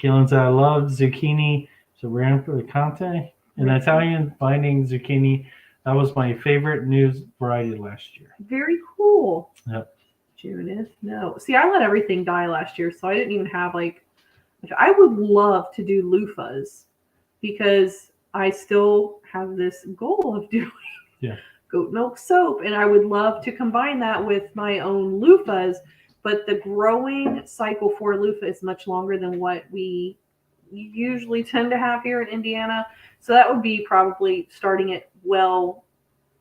[SPEAKER 2] Kaylin said, I love zucchini. So we're in for the Conte. An Italian binding zucchini. That was my favorite new variety last year.
[SPEAKER 1] Very cool.
[SPEAKER 2] Yep.
[SPEAKER 1] Junith. No. See, I let everything die last year, so I didn't even have I would love to do loofahs, because I still have this goal of doing goat milk soap, and I would love to combine that with my own loofahs, but the growing cycle for a loofah is much longer than what we usually tend to have here in Indiana. So that would be probably starting it well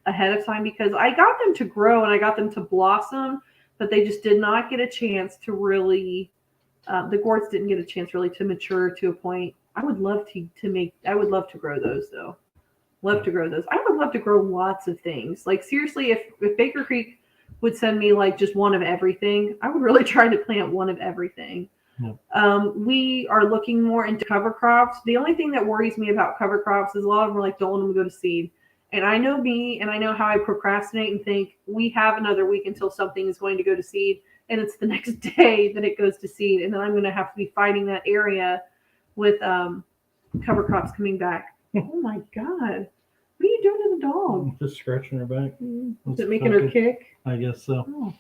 [SPEAKER 1] ahead of time, because I got them to grow and I got them to blossom, but they just did not get a chance to really, the gourds didn't get a chance really to mature to a point. I would love to grow those though. Love to grow those. I would love to grow lots of things. Like seriously, if Baker Creek would send me like just one of everything, I would really try to plant one of everything. We are looking more into cover crops. The only thing that worries me about cover crops is a lot of them are like, don't want them to go to seed. And I know me, and I know how I procrastinate and think we have another week until something is going to go to seed, and it's the next day that it goes to seed, and then I'm going to have to be fighting that area with cover crops coming back. Oh my God. What are you doing to the dog?
[SPEAKER 2] Just scratching her back.
[SPEAKER 1] Is it making her kick?
[SPEAKER 2] I guess so.
[SPEAKER 1] Oh,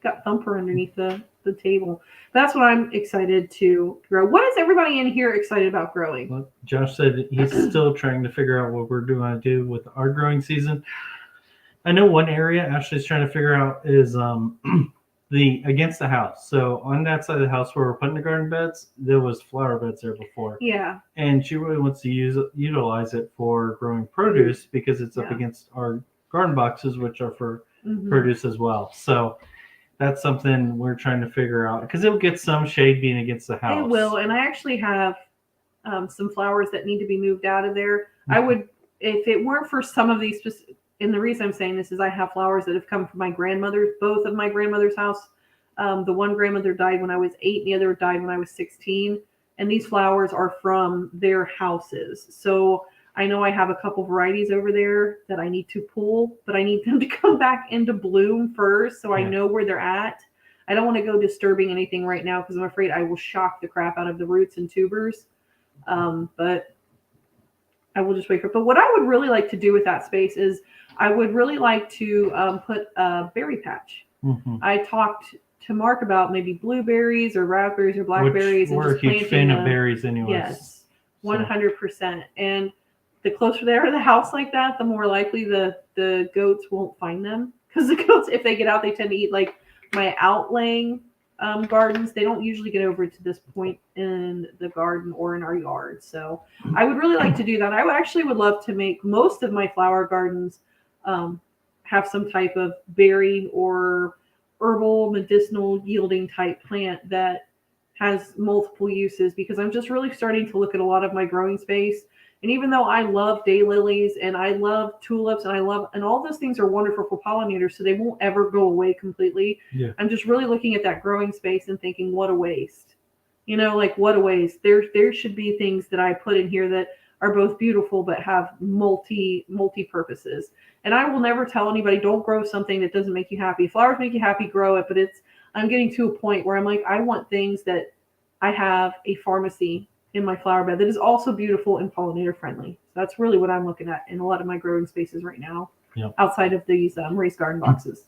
[SPEAKER 1] got Thumper underneath the table. That's what I'm excited to grow. What is everybody in here excited about growing?
[SPEAKER 2] Well, Josh said he's still trying to figure out what we're going to do with our growing season. I know one area Ashley's trying to figure out is the against the house. So on that side of the house where we're putting the garden beds, there was flower beds there before.
[SPEAKER 1] Yeah.
[SPEAKER 2] And she really wants to utilize it for growing produce, because it's up against our garden boxes, which are for produce as well. So that's something we're trying to figure out, because it will get some shade being against the house.
[SPEAKER 1] It will. And I actually have some flowers that need to be moved out of there. I would, if it weren't for some of these, and the reason I'm saying this is I have flowers that have come from my grandmother's, both of my grandmother's house. The one grandmother died when I was 8, and the other died when I was 16. And these flowers are from their houses. So I know I have a couple varieties over there that I need to pull, but I need them to come back into bloom first, so I know where they're at. I don't want to go disturbing anything right now, because I'm afraid I will shock the crap out of the roots and tubers. But I will just wait for it. But what I would really like to do with that space is I would really like to put a berry patch. I talked to Mark about maybe blueberries or raspberries or blackberries.
[SPEAKER 2] We're a huge fan of berries anyways.
[SPEAKER 1] Yes, 100%. And the closer they are to the house like that, the more likely the goats won't find them. Because the goats, if they get out, they tend to eat like my outlaying gardens, they don't usually get over to this point in the garden or in our yard. So I would really like to do that. I actually would love to make most of my flower gardens have some type of berry or herbal medicinal yielding type plant that has multiple uses, because I'm just really starting to look at a lot of my growing space. And even though I love daylilies and I love tulips and all those things are wonderful for pollinators, so they won't ever go away completely.
[SPEAKER 2] Yeah.
[SPEAKER 1] I'm just really looking at that growing space and thinking, what a waste. You know, like what a waste. There should be things that I put in here that are both beautiful but have multi purposes. And I will never tell anybody, don't grow something that doesn't make you happy. Flowers make you happy, grow it. But I'm getting to a point where I'm like, I want things that I have a pharmacy in my flower bed that is also beautiful and pollinator friendly. So that's really what I'm looking at in a lot of my growing spaces right now.
[SPEAKER 2] Yep.
[SPEAKER 1] Outside of these raised garden boxes.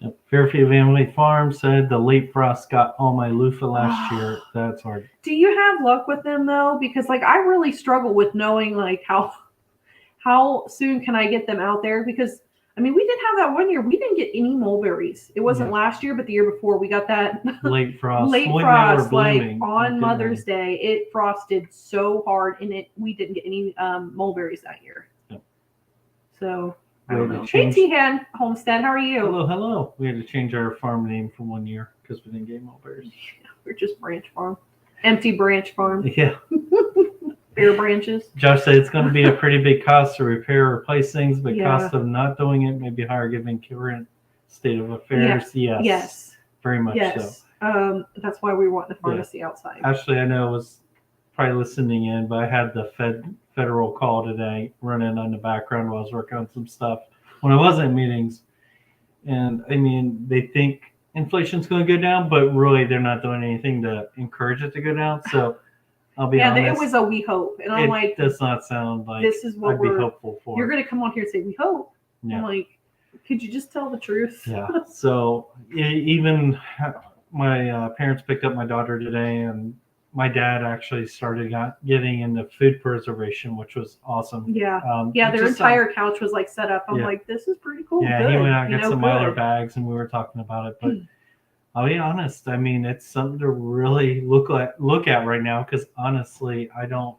[SPEAKER 2] Yep. Fairfield Family Farm said the late frost got all my loofah last year. That's hard.
[SPEAKER 1] Do you have luck with them though? Because like I really struggle with knowing like how soon can I get them out there? Because I mean, we did have that one year. We didn't get any mulberries. It wasn't last year, but the year before we got that
[SPEAKER 2] late frost.
[SPEAKER 1] Late
[SPEAKER 2] when
[SPEAKER 1] frost,
[SPEAKER 2] they were
[SPEAKER 1] like
[SPEAKER 2] blooming,
[SPEAKER 1] on Mother's Day, it frosted so hard, and we didn't get any mulberries that year.
[SPEAKER 2] Yep.
[SPEAKER 1] So I
[SPEAKER 2] We
[SPEAKER 1] don't
[SPEAKER 2] had to
[SPEAKER 1] know.
[SPEAKER 2] change-
[SPEAKER 1] Hey, T-Han Homestead, how are you?
[SPEAKER 2] Hello. We had to change our farm name for 1 year because we didn't get mulberries.
[SPEAKER 1] We're just branch farm, empty branch farm,
[SPEAKER 2] Yeah.
[SPEAKER 1] bare branches.
[SPEAKER 2] Josh said it's going to be a pretty big cost to repair or replace things, but
[SPEAKER 1] Yeah.
[SPEAKER 2] cost of not doing it may be higher given current state of affairs.
[SPEAKER 1] Yes.
[SPEAKER 2] Very much so.
[SPEAKER 1] Yes. That's why we want the pharmacy outside.
[SPEAKER 2] Actually, I know I was probably listening in, but I had the federal call today running on the background while I was working on some stuff when I was in meetings. And I mean, they think inflation's going to go down, but really they're not doing anything to encourage it to go down. So I'll be honest.
[SPEAKER 1] It was a we hope. And I'm like,
[SPEAKER 2] does not sound like
[SPEAKER 1] this is what
[SPEAKER 2] I'd be hopeful for.
[SPEAKER 1] You're going to come on here and say, we hope.
[SPEAKER 2] Yeah.
[SPEAKER 1] I'm like, could you just tell the truth?
[SPEAKER 2] Yeah. So even my parents picked up my daughter today, and my dad actually started getting into food preservation, which was awesome.
[SPEAKER 1] Yeah. Their entire couch was like set up. I'm like, this is pretty cool.
[SPEAKER 2] Yeah,
[SPEAKER 1] good.
[SPEAKER 2] he went out and got some Mylar
[SPEAKER 1] good.
[SPEAKER 2] bags, and we were talking about it. But I'll be honest. I mean, it's something to really look at right now, because honestly, I don't.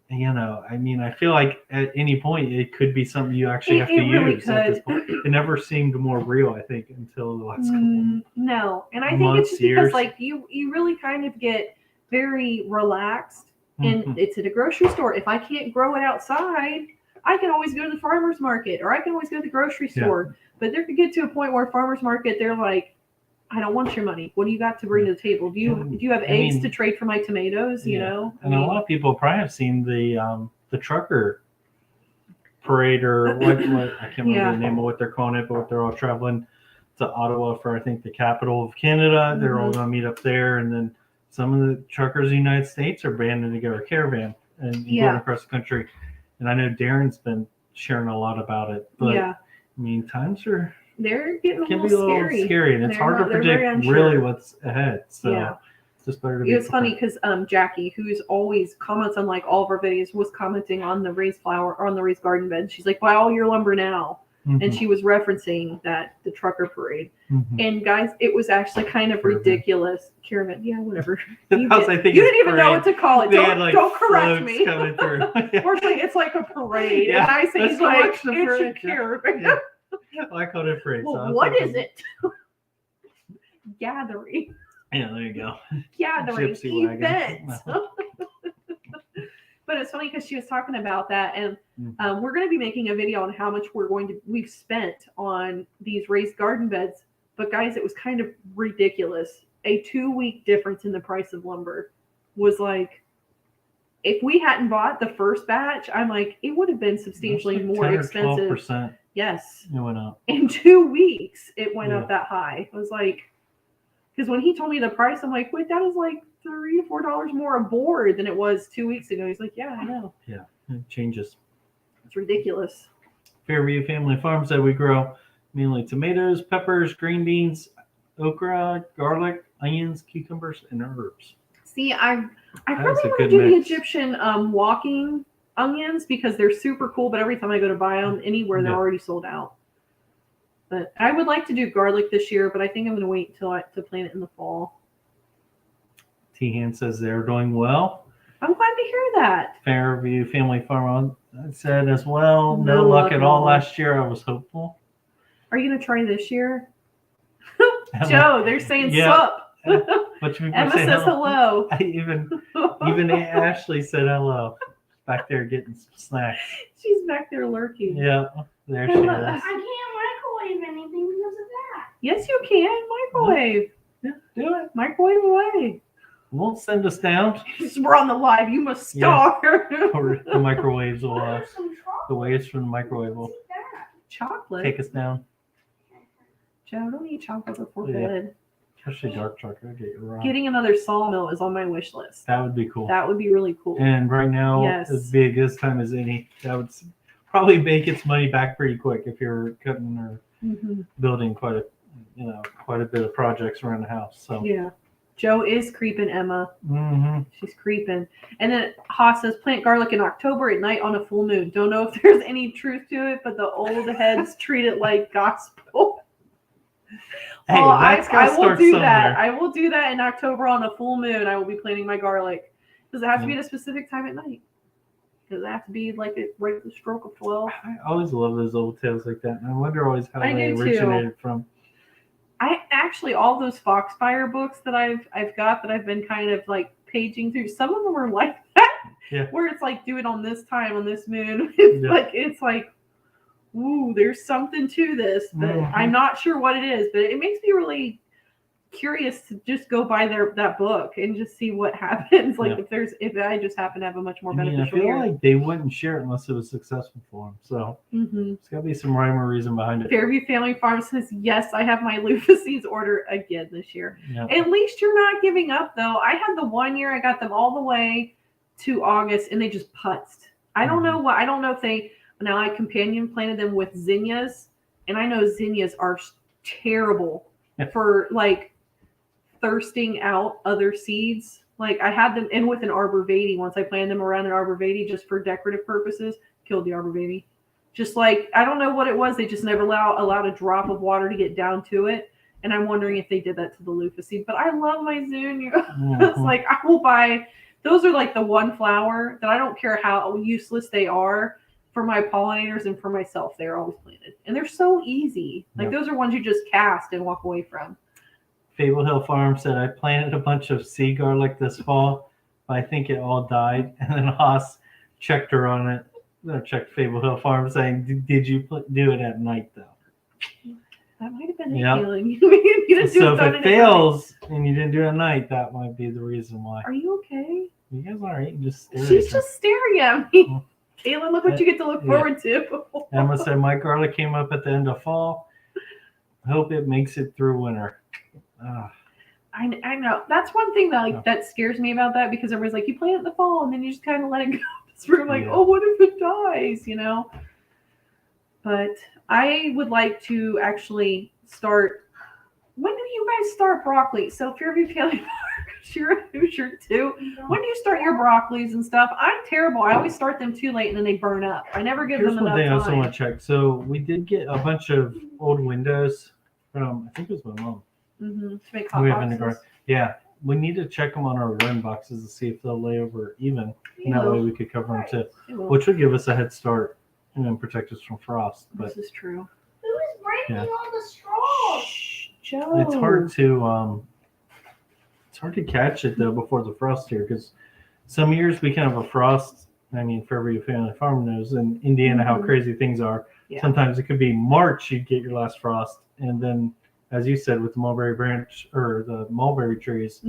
[SPEAKER 2] I mean, I feel like at any point it could be something you actually have to
[SPEAKER 1] really
[SPEAKER 2] use. At this point. It never seemed more real, I think, until the last couple
[SPEAKER 1] No, and I think
[SPEAKER 2] months,
[SPEAKER 1] it's just
[SPEAKER 2] years.
[SPEAKER 1] because like you really kind of get very relaxed, and it's at a grocery store. If I can't grow it outside, I can always go to the farmer's market, or I can always go to the grocery store. But there could get to a point where farmer's market, they're like, I don't want your money. What do you got to bring to the table? Do you have eggs to trade for my tomatoes? You know,
[SPEAKER 2] and a lot of people probably have seen the trucker parade, or what I can't remember the name of what they're calling it, but they're all traveling to Ottawa for, I think, the capital of Canada. They're all going to meet up there, and then some of the truckers in the United States are banding together a caravan and going across the country. And I know Darren's been sharing a lot a lot. But I mean,
[SPEAKER 1] they're getting a
[SPEAKER 2] can
[SPEAKER 1] little
[SPEAKER 2] be a little scary, and it's hard to predict really what's ahead. So it's just better to be.
[SPEAKER 1] It was funny because Jackie, who's always comments on like all of our videos, was commenting on the raised flower or on the raised garden bed. She's like, buy all your lumber now. And she was referencing the trucker parade. And guys, it was actually kind of ridiculous. Caravan, whatever. You didn't even know what to call it. Don't correct me. Fortunately, it's like a parade. And I say, he's like, it's a caravan.
[SPEAKER 2] I called it parade.
[SPEAKER 1] Well, what is it? Gathering.
[SPEAKER 2] Yeah, there you go.
[SPEAKER 1] Gathering.
[SPEAKER 2] Gypsy
[SPEAKER 1] Event. But it's funny because she was talking about that, and we're going to be making a video on how much we've spent on these raised garden beds. But guys, it was kind of ridiculous. A 2-week difference in the price of lumber was like, if we hadn't bought the first batch, I'm like, it would have been substantially more expensive.
[SPEAKER 2] 12%.
[SPEAKER 1] Yes.
[SPEAKER 2] It went up.
[SPEAKER 1] In 2 weeks, it went up that high. I was like, because when he told me the price, I'm like, wait, that is like $3 or $4 more a board than it was 2 weeks ago. He's like, yeah, I know.
[SPEAKER 2] Yeah, it changes.
[SPEAKER 1] It's ridiculous.
[SPEAKER 2] Fairview Family Farms said we grow mainly tomatoes, peppers, green beans, okra, garlic, onions, cucumbers, and herbs.
[SPEAKER 1] See, I really want to do the Egyptian walking onions because they're super cool, but every time I go to buy them anywhere, they're already sold out. But I would like to do garlic this year, but I think I'm going to wait until to plant it in the fall.
[SPEAKER 2] T-Han says they're doing well.
[SPEAKER 1] I'm glad to hear that.
[SPEAKER 2] Fairview Family Farm said as well. No luck at all last year. I was hopeful.
[SPEAKER 1] Are you going to try this year? Joe, they're saying sup. Emma says hello.
[SPEAKER 2] Even Ashley said hello. Back there getting some snacks.
[SPEAKER 1] She's back there lurking.
[SPEAKER 2] Yeah, there she is.
[SPEAKER 3] I can't microwave anything because of that.
[SPEAKER 1] Yes, you can. Microwave.
[SPEAKER 2] Yeah, do it.
[SPEAKER 1] Microwave away.
[SPEAKER 2] Won't send us down.
[SPEAKER 1] We're on the live. You must starve.
[SPEAKER 2] Or the microwaves will the waves from the microwave will
[SPEAKER 1] Chocolate.
[SPEAKER 2] take us down.
[SPEAKER 1] Joe, don't eat chocolate before bed.
[SPEAKER 2] Especially dark chocolate. Get you wrong.
[SPEAKER 1] Getting another sawmill is on my wish list.
[SPEAKER 2] That would be cool.
[SPEAKER 1] That would be really cool.
[SPEAKER 2] And right now, as big this time as any, that would probably make its money back pretty quick if you're cutting or building quite a bit of projects around the house. So
[SPEAKER 1] yeah, Joe is creeping, Emma.
[SPEAKER 2] Mm-hmm.
[SPEAKER 1] She's creeping. And then Haas says plant garlic in October at night on a full moon. Don't know if there's any truth to it, but the old heads treat it like gospel.
[SPEAKER 2] Hey,
[SPEAKER 1] I will do that. I will do that in October on a full moon. I will be planting my garlic. Does it have to be at a specific time at night? Does it have to be like right at the stroke of 12?
[SPEAKER 2] I always love those old tales like that. And I wonder always how they originated from.
[SPEAKER 1] I actually, all those Foxfire books that I've got that I've been kind of like paging through, some of them are like that.
[SPEAKER 2] Yeah.
[SPEAKER 1] Where it's like, do it on this time, on this moon.
[SPEAKER 2] Yeah.
[SPEAKER 1] It's like, ooh, there's something to this, but I'm not sure what it is. But it makes me really curious to just go by that book and just see what happens. Like if I just happen to have a much more beneficial year.
[SPEAKER 2] I feel like they wouldn't share it unless it was successful for them. So there's got to be some rhyme or reason behind it.
[SPEAKER 1] Fairview Family Farm says, yes, I have my loofah seeds order again this year.
[SPEAKER 2] Yep.
[SPEAKER 1] At least you're not giving up, though. I had the one year I got them all the way to August, and they just putzed. I don't know what. I don't know if they. Now I companion planted them with zinnias, and I know zinnias are terrible for like thirsting out other seeds. Like I had them in with an arborvitae once. I planted them around an arborvitae just for decorative purposes. Killed the arborvitae. Just like I don't know what it was. They just never allowed a drop of water to get down to it. And I'm wondering if they did that to the loofah seed. But I love my zinnia. It's like I will buy. Those are like the one flower that I don't care how useless they are. For my pollinators and for myself, they're always planted. And they're so easy. Like those are ones you just cast and walk away from.
[SPEAKER 2] Fable Hill Farm said, I planted a bunch of sea garlic this fall, but I think it all died. And then Haas checked her on it. Checked Fable Hill Farm saying, did you do it at night though?
[SPEAKER 1] That might have been a healing. You didn't do
[SPEAKER 2] so if it fails and you didn't do it at night, that might be the reason why.
[SPEAKER 1] Are you okay?
[SPEAKER 2] You guys all right?
[SPEAKER 1] She's just staring at me. Caitlin, look what you get to look forward to.
[SPEAKER 2] Emma said, my garlic came up at the end of fall. I hope it makes it through winter.
[SPEAKER 1] I know. That's one thing that scares me about that because everybody's like, you plant it in the fall and then you just kind of let it go. We're like, oh, what if it dies, But I would like to actually start. When do you guys start broccoli? So Fairview Family Farm, sure too. When do you start your broccolis and stuff? I'm terrible. I always start them too late and then they burn up. I never give them enough time. Here's one thing I also want
[SPEAKER 2] to check. So we did get a bunch of old windows from, I think it was my mom.
[SPEAKER 1] To make hot boxes.
[SPEAKER 2] Yeah. We need to check them on our garden boxes to see if they'll lay over even. And that way we could cover them too. Which would give us a head start and then protect us from frost. But
[SPEAKER 1] this is true.
[SPEAKER 3] Who is breaking all the straws?
[SPEAKER 1] Joe.
[SPEAKER 2] It's hard to catch it though before the frost here because some years we can have a frost. I mean, Fairview Family Farm knows in Indiana how crazy things are. Yeah. Sometimes it could be March you'd get your last frost, and then as you said with the mulberry branch or the mulberry trees,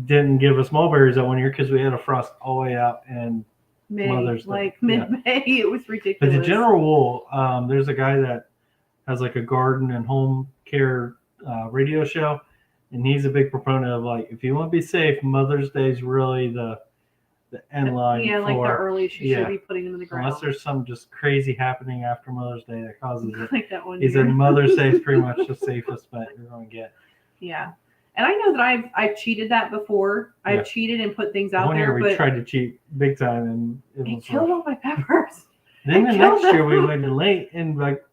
[SPEAKER 2] didn't give us mulberries that one year because we had a frost all the way out and
[SPEAKER 1] mid-May. It was ridiculous.
[SPEAKER 2] But the general rule, there's a guy that has like a garden and home care radio show, and he's a big proponent of like if you want to be safe, Mother's Day is really the end line.
[SPEAKER 1] Yeah, like the earliest you should be putting them in the ground.
[SPEAKER 2] Unless there's some just crazy happening after Mother's Day that causes it.
[SPEAKER 1] Like that one.
[SPEAKER 2] He said Mother's Day is pretty much the safest bet you're going to get.
[SPEAKER 1] Yeah. And I know that I've cheated that before. I've cheated and put things out there.
[SPEAKER 2] One year we tried to cheat big time and
[SPEAKER 1] it killed all my peppers.
[SPEAKER 2] Then the next year we waited late and like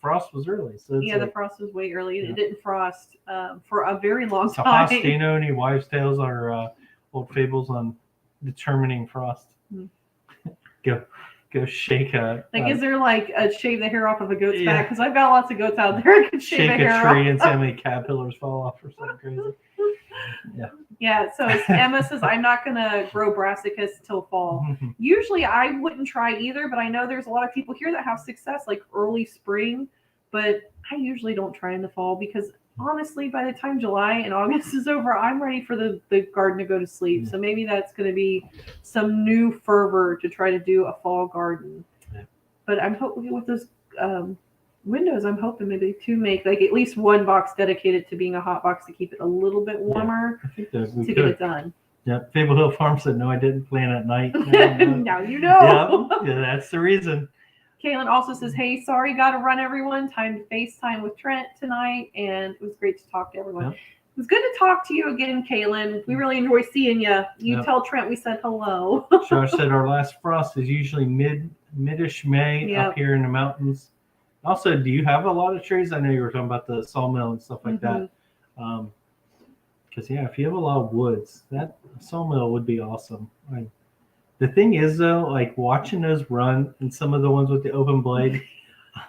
[SPEAKER 2] frost was early. So it's
[SPEAKER 1] Yeah, the
[SPEAKER 2] like,
[SPEAKER 1] frost was way early.
[SPEAKER 2] Yeah.
[SPEAKER 1] It didn't frost for a very long
[SPEAKER 2] so
[SPEAKER 1] time.
[SPEAKER 2] Haas, do you know any wives' tales or old fables on determining frost?
[SPEAKER 1] Hmm.
[SPEAKER 2] Go shake
[SPEAKER 1] Like, is there like a shave the hair off of a goat's
[SPEAKER 2] Yeah.
[SPEAKER 1] back? Because I've got lots of goats out there. I could shave
[SPEAKER 2] shake
[SPEAKER 1] the
[SPEAKER 2] a
[SPEAKER 1] hair
[SPEAKER 2] tree
[SPEAKER 1] off.
[SPEAKER 2] and see how many caterpillars fall off or something crazy.
[SPEAKER 1] Yeah, so Emma says, I'm not going to grow brassicas till fall. Usually I wouldn't try either, but I know there's a lot of people here that have success like early spring, but I usually don't try in the fall because honestly, by the time July and August is over, I'm ready for the garden to go to sleep. So maybe that's going to be some new fervor to try to do a fall garden.
[SPEAKER 2] Yeah.
[SPEAKER 1] But I'm hoping with those windows, I'm hoping maybe to make like at least one box dedicated to being a hot box to keep it a little bit warmer
[SPEAKER 2] I think that we
[SPEAKER 1] to
[SPEAKER 2] could.
[SPEAKER 1] get it done.
[SPEAKER 2] Yep. Fable Hill Farm said, no, I didn't plan at night.
[SPEAKER 1] Now you know.
[SPEAKER 2] Yep. Yeah, that's the reason.
[SPEAKER 1] Kaylin also says, hey, sorry, got to run, everyone. Time to FaceTime with Trent tonight. And it was great to talk to everyone.
[SPEAKER 2] Yep.
[SPEAKER 1] It was good to talk to you again, Kaylin. We really enjoy seeing you. You
[SPEAKER 2] Yep.
[SPEAKER 1] tell Trent we said hello.
[SPEAKER 2] Josh said our last frost is usually mid-ish May
[SPEAKER 1] Yep.
[SPEAKER 2] up here in the mountains. Also, do you have a lot of trees? I know you were talking about the sawmill and stuff like that. Because, yeah, if you have a lot of woods, that sawmill would be awesome. The thing is, though, like watching those run and some of the ones with the open blade,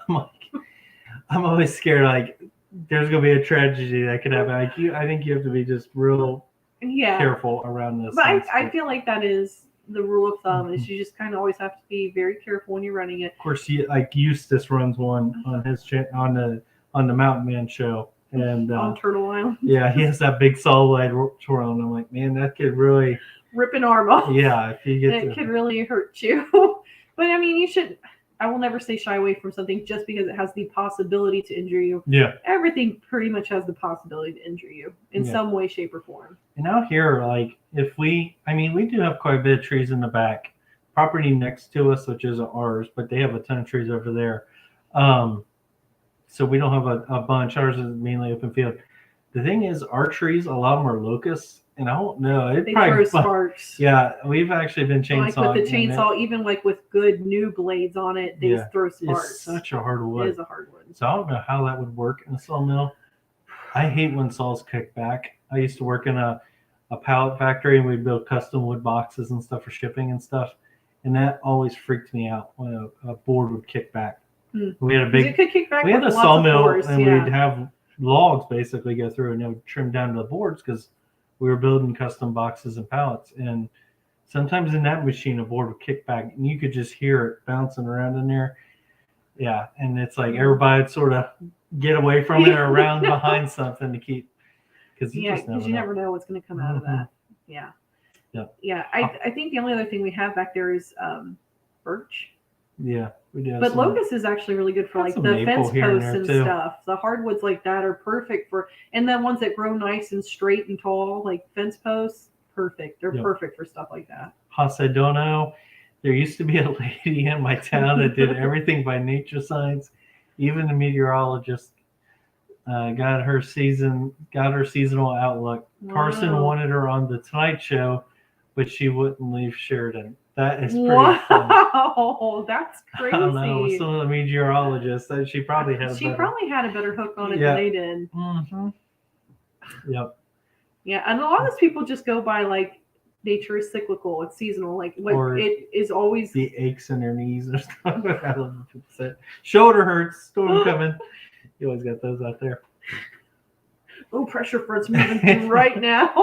[SPEAKER 2] I'm always scared, like, there's going to be a tragedy that could happen. Like I think you have to be just real careful around this.
[SPEAKER 1] But I feel like that is the rule of thumb is you just kind of always have to be very careful when you're running it.
[SPEAKER 2] Of course, like Eustace runs one on his on the Mountain Man show, and
[SPEAKER 1] on Turtle Island.
[SPEAKER 2] Yeah, he has that big saw blade twirl, and I'm like, man, that could really
[SPEAKER 1] rip an arm off.
[SPEAKER 2] Yeah, if you get
[SPEAKER 1] it could really hurt you. But I mean, you should. I will never say shy away from something just because it has the possibility to injure you.
[SPEAKER 2] Yeah.
[SPEAKER 1] Everything pretty much has the possibility to injure you in some way, shape, or form.
[SPEAKER 2] And out here, like, we do have quite a bit of trees in the back. Property next to us, which isn't ours, but they have a ton of trees over there. So we don't have a bunch. Ours is mainly open field. The thing is, our trees, a lot of them are locusts. And I don't know.
[SPEAKER 1] They throw sparks.
[SPEAKER 2] Yeah, we've actually been chainsawing.
[SPEAKER 1] Like with the chainsaw, even like with good new blades on it, they throw sparks.
[SPEAKER 2] It's such a hard wood.
[SPEAKER 1] It is a hard wood.
[SPEAKER 2] So I don't know how that would work in a sawmill. I hate when saws kick back. I used to work in a pallet factory, and we'd build custom wood boxes and stuff for shipping and stuff. And that always freaked me out when a board would kick back. We had
[SPEAKER 1] it could kick back.
[SPEAKER 2] We had a sawmill, and we'd have logs basically go through, and it would trim down to the boards because we were building custom boxes and pallets, and sometimes in that machine, a board would kick back, and you could just hear it bouncing around in there. Yeah, and it's like everybody'd sort of get away from it or around behind something to keep, because you
[SPEAKER 1] never know what's going to come out of that. Yeah. I think the only other thing we have back there is birch.
[SPEAKER 2] Yeah, we do.
[SPEAKER 1] But locust is actually really good for like the fence posts and
[SPEAKER 2] too.
[SPEAKER 1] stuff. The hardwoods like that are perfect for, and the ones that grow nice and straight and tall, like fence posts, perfect. They're perfect for stuff like that.
[SPEAKER 2] Hasedono. There used to be a lady in my town that did everything by nature science. Even the meteorologist got her seasonal outlook. Wow. Carson wanted her on the Tonight Show, but she wouldn't leave Sheridan. That is pretty funny.
[SPEAKER 1] Wow, that's crazy.
[SPEAKER 2] I don't know. Some of the meteorologists, she probably had
[SPEAKER 1] a better hook on it than they did.
[SPEAKER 2] Mm-hmm. Yep.
[SPEAKER 1] Yeah, and a lot of those people just go by like nature is cyclical, it's seasonal. Like what it is always
[SPEAKER 2] the aches in their knees or stuff. I love when people say shoulder hurts, storm coming. You always got those out there.
[SPEAKER 1] Oh, pressure front's moving through right now.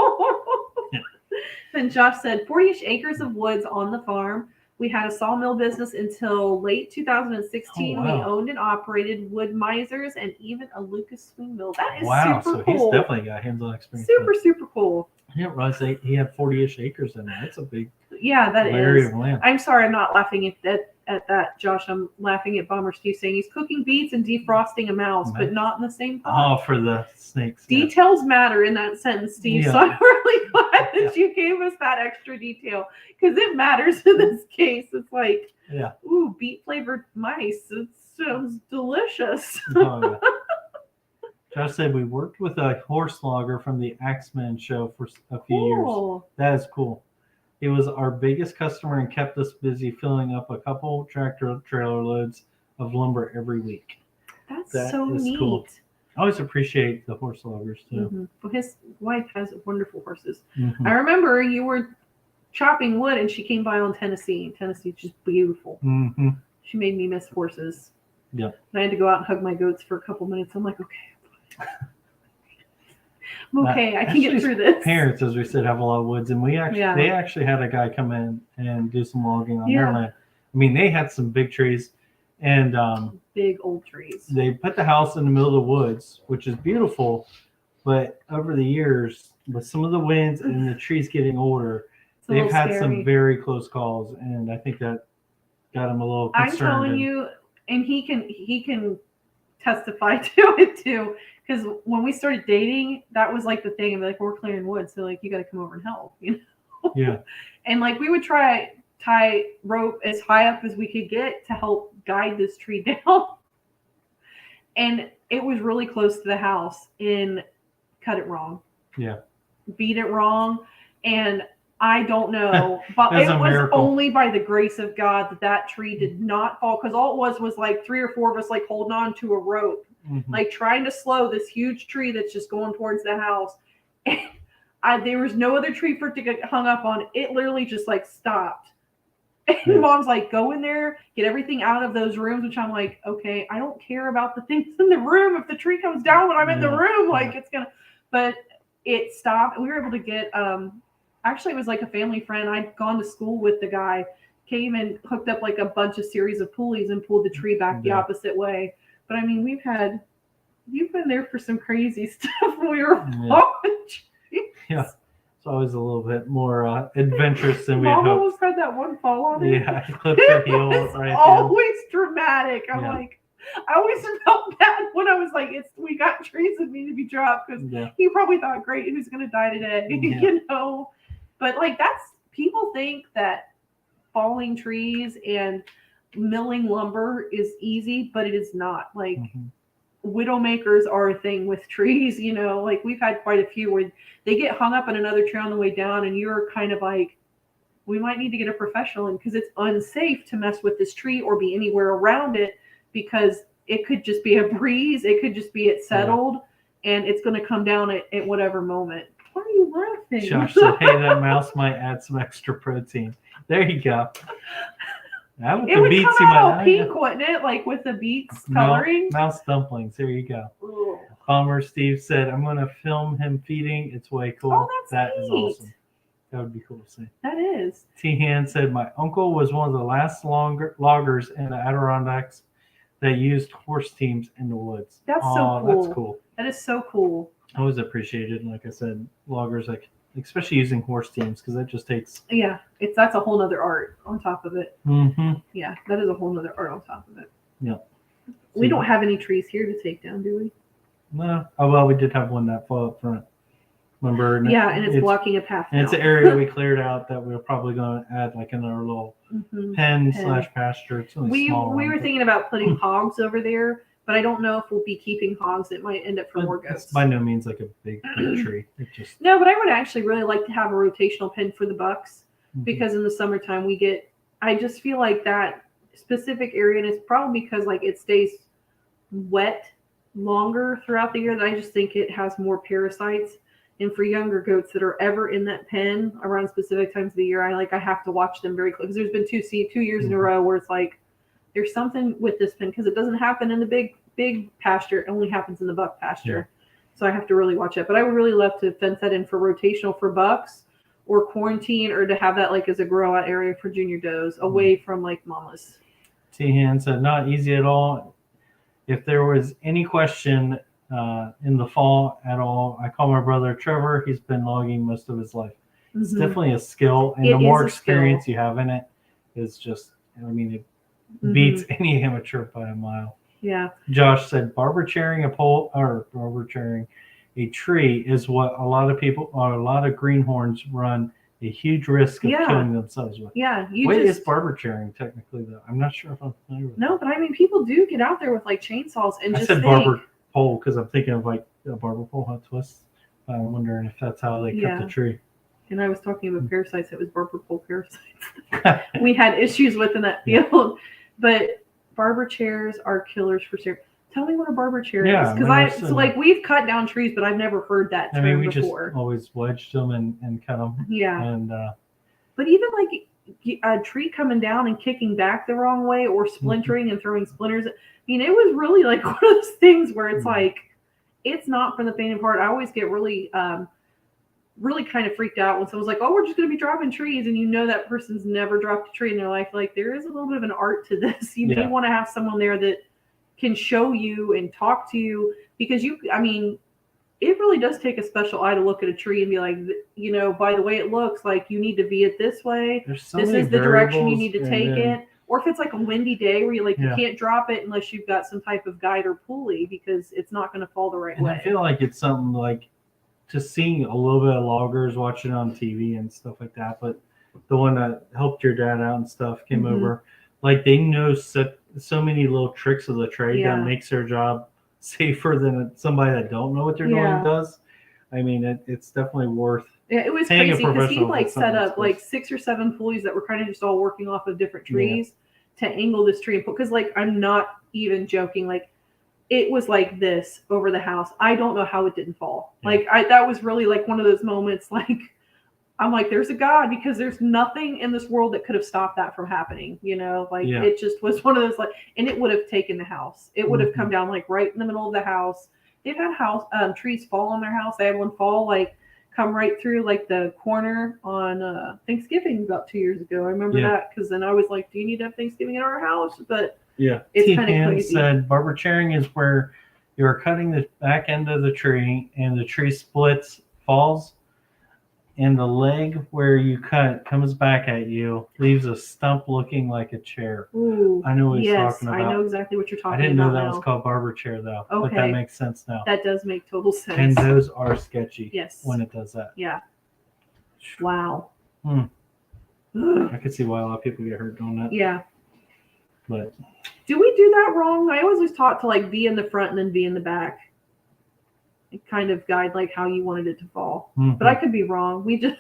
[SPEAKER 1] And Josh said 40-ish acres of woods on the farm. We had a sawmill business until late 2016.
[SPEAKER 2] Oh, wow.
[SPEAKER 1] We owned and operated wood misers and even a Lucas swing mill. That is super cool.
[SPEAKER 2] He's definitely got hands-on experience.
[SPEAKER 1] Super cool.
[SPEAKER 2] I didn't realize he had 40-ish acres in there. That's a big
[SPEAKER 1] area
[SPEAKER 2] of land.
[SPEAKER 1] I'm sorry, I'm not laughing at that, Josh. I'm laughing at Bomber Steve saying he's cooking beets and defrosting a mouse, but not in the same pot.
[SPEAKER 2] Oh, for the snakes.
[SPEAKER 1] Details matter in that sentence, Steve. Yeah. So I'm really glad that you gave us that extra detail because it matters in this case. It's like, ooh, beet flavored mice. It sounds delicious.
[SPEAKER 2] Oh, yeah. Josh said we worked with a horse logger from the Axeman show for a few years. That is cool. He was our biggest customer and kept us busy filling up a couple tractor trailer loads of lumber every week.
[SPEAKER 1] That's
[SPEAKER 2] That
[SPEAKER 1] so
[SPEAKER 2] is
[SPEAKER 1] neat.
[SPEAKER 2] cool. I always appreciate the horse loggers too.
[SPEAKER 1] Mm-hmm. Well, his wife has wonderful horses.
[SPEAKER 2] Mhm.
[SPEAKER 1] I remember you were chopping wood and she came by on Tennessee. Tennessee's just beautiful.
[SPEAKER 2] Mhm.
[SPEAKER 1] She made me miss horses.
[SPEAKER 2] Yeah.
[SPEAKER 1] And I had to go out and hug my goats for a couple minutes. I'm like, okay. I'm okay. I can get through this.
[SPEAKER 2] Parents, as we said, have a lot of woods, and they actually had a guy come in and do some logging on their land. I mean, they had some big trees, and
[SPEAKER 1] big old trees.
[SPEAKER 2] They put the house in the middle of the woods, which is beautiful, but over the years, with some of the winds and the trees getting older, they've had some very close calls, and I think that got them a little concerned.
[SPEAKER 1] I'm telling you, and he can testify to it too. Because when we started dating, that was like the thing. And like, we're clearing wood, so like, you got to come over and help, you know?
[SPEAKER 2] Yeah.
[SPEAKER 1] And like, we would tie rope as high up as we could get to help guide this tree down. And it was really close to the house, and cut it wrong.
[SPEAKER 2] Yeah.
[SPEAKER 1] Beat it wrong, and I don't know, but it was
[SPEAKER 2] miracle.
[SPEAKER 1] Only by the grace of God that tree did not fall. Because all it was like 3 or 4 of us like holding on to a rope.
[SPEAKER 2] Mm-hmm.
[SPEAKER 1] Like trying to slow this huge tree that's just going towards the house. And there was no other tree for it to get hung up on. It literally just like stopped. And Mom's like, go in there, get everything out of those rooms, which I'm like, okay, I don't care about the things in the room. If the tree comes down when I'm in the room, like it's gonna, but it stopped. And we were able to get, actually it was like a family friend. I'd gone to school with the guy, came and hooked up like a bunch of series of pulleys and pulled the tree back the opposite way. But I mean, you've been there for some crazy stuff when we were falling trees.
[SPEAKER 2] Yeah, it's always a little bit more adventurous than we had
[SPEAKER 1] Mom
[SPEAKER 2] hoped.
[SPEAKER 1] almost had that one fall on it.
[SPEAKER 2] Yeah, I clipped her heel right at
[SPEAKER 1] always dramatic. I'm like, I always felt bad when I was like, we got trees that need to be dropped, because he probably thought, great, who's gonna die today? You know? But like, people think that falling trees and milling lumber is easy, but it is not. Like widowmakers are a thing with trees, you know, like we've had quite a few where they get hung up on another tree on the way down, and you're kind of like, we might need to get a professional in, because it's unsafe to mess with this tree or be anywhere around it, because it could just be a breeze, it could just be it settled, and it's going to come down at whatever moment. Why are you laughing?
[SPEAKER 2] Josh said, hey, that mouse might add some extra protein. There you go.
[SPEAKER 1] It would come out all pink, wouldn't it? Like with the beets coloring?
[SPEAKER 2] Mouse dumplings. There you go.
[SPEAKER 1] Ooh.
[SPEAKER 2] Bomber Steve said, I'm going to film him feeding. It's way cool.
[SPEAKER 1] Oh,
[SPEAKER 2] That
[SPEAKER 1] neat.
[SPEAKER 2] is awesome. That would be cool to see.
[SPEAKER 1] That is.
[SPEAKER 2] T-Han said, my uncle was one of the last loggers in the Adirondacks that used horse teams in the woods.
[SPEAKER 1] That's so cool.
[SPEAKER 2] That's cool.
[SPEAKER 1] That is so cool.
[SPEAKER 2] I always appreciated, like I said, loggers, like especially using horse teams, because that just takes.
[SPEAKER 1] Yeah, that's a whole nother art on top of it.
[SPEAKER 2] Mm-hmm.
[SPEAKER 1] Yeah, that is a whole nother art on top of it.
[SPEAKER 2] Yeah.
[SPEAKER 1] We don't have any trees here to take down, do we?
[SPEAKER 2] No. Oh, well, we did have one that fell up front. Remember?
[SPEAKER 1] And it's blocking a path.
[SPEAKER 2] And it's an area we cleared out that we're probably going to add like in our little pen/pasture. It's
[SPEAKER 1] we were thinking about putting hogs over there, but I don't know if we'll be keeping hogs. It might end up for more goats.
[SPEAKER 2] It's by no means like a big tree. It just
[SPEAKER 1] no, but I would actually really like to have a rotational pen for the bucks, because in the summertime I just feel like that specific area, and it's probably because like it stays wet longer throughout the year, that I just think it has more parasites. And for younger goats that are ever in that pen around specific times of the year, I have to watch them very close. There's been 2 years in a row where it's like, there's something with this pen, because it doesn't happen in the big pasture. It only happens in the buck pasture. Yeah. So I have to really watch it. But I would really love to fence that in for rotational for bucks, or quarantine, or to have that like as a grow out area for junior does, away from like mamas.
[SPEAKER 2] T-Han said, not easy at all. If there was any question in the fall at all, I call my brother Trevor. He's been logging most of his life. It's definitely a skill, and the more experience you have in it, is just, I mean, it beats any amateur by a mile.
[SPEAKER 1] Yeah.
[SPEAKER 2] Josh said, barber chairing a tree is what a lot of greenhorns run a huge risk of killing themselves with.
[SPEAKER 1] Yeah.
[SPEAKER 2] Is barber chairing technically though? I'm not sure if I'm familiar with
[SPEAKER 1] No, but I mean, people do get out there with like chainsaws and
[SPEAKER 2] I said barber pole because I'm thinking of like a barber pole hot twist. I'm wondering if that's how they cut the tree. And
[SPEAKER 1] I was talking about parasites. It was barber pole parasites. We had issues with in that field, but barber chairs are killers for sure. Tell me what a barber chair
[SPEAKER 2] Yeah,
[SPEAKER 1] is, because like we've cut down trees, but I've never heard that term
[SPEAKER 2] I mean, we
[SPEAKER 1] before.
[SPEAKER 2] just always wedged them and cut them.
[SPEAKER 1] Yeah.
[SPEAKER 2] And
[SPEAKER 1] but even like a tree coming down and kicking back the wrong way, or splintering and throwing splinters. I mean, it was really like one of those things where it's like, it's not for the faint of heart. I always get really, really kind of freaked out when someone's like, "Oh, we're just going to be dropping trees," and you know that person's never dropped a tree in their life. Like, there is a little bit of an art to this. You may want to have someone there that can show you and talk to you, because I mean, it really does take a special eye to look at a tree and be like, you know, by the way it looks, like, you need to be it this way. This is the direction you need to take it. Or if it's like a windy day where you can't drop it unless you've got some type of guide or pulley, because it's not going to fall the right way.
[SPEAKER 2] I feel like it's something like just seeing a little bit of loggers watching on TV and stuff like that. But the one that helped your dad out and stuff came over, like, they know so many little tricks of the trade that makes their job safer than somebody that don't know what they're doing does. I mean, it's definitely worth. Yeah,
[SPEAKER 1] it was crazy because he like set up like 6 or 7 pulleys that were kind of just all working off of different trees to angle this tree and put. Because like, I'm not even joking. Like, it was like this over the house. I don't know how it didn't fall. Like, that was really like one of those moments. Like, I'm like, there's a God, because there's nothing in this world that could have stopped that from happening. You know, like it just was one of those, like, and it would have taken the house. It would have come down like right in the middle of the house. They've had trees fall on their house. They had one fall, like, come right through like the corner on Thanksgiving about 2 years ago. I remember that, because then I was like, do you need to have Thanksgiving in our house? But it's kind of crazy.
[SPEAKER 2] Said barber chairing is where you're cutting the back end of the tree and the tree splits, falls, and the leg where you cut comes back at you, leaves a stump looking like a chair.
[SPEAKER 1] Ooh,
[SPEAKER 2] I know what he's talking about.
[SPEAKER 1] I know exactly what you're talking about.
[SPEAKER 2] I didn't know that was called barber chair, though.
[SPEAKER 1] Okay.
[SPEAKER 2] But that makes sense now.
[SPEAKER 1] That does make total sense.
[SPEAKER 2] And those are sketchy.
[SPEAKER 1] Yes.
[SPEAKER 2] When it does that.
[SPEAKER 1] Yeah. Wow.
[SPEAKER 2] I could see why a lot of people get hurt doing that.
[SPEAKER 1] Yeah.
[SPEAKER 2] But
[SPEAKER 1] do we do that wrong? I always was taught to like be in the front and then be in the back. It kind of guide like how you wanted it to fall. But I could be wrong. We just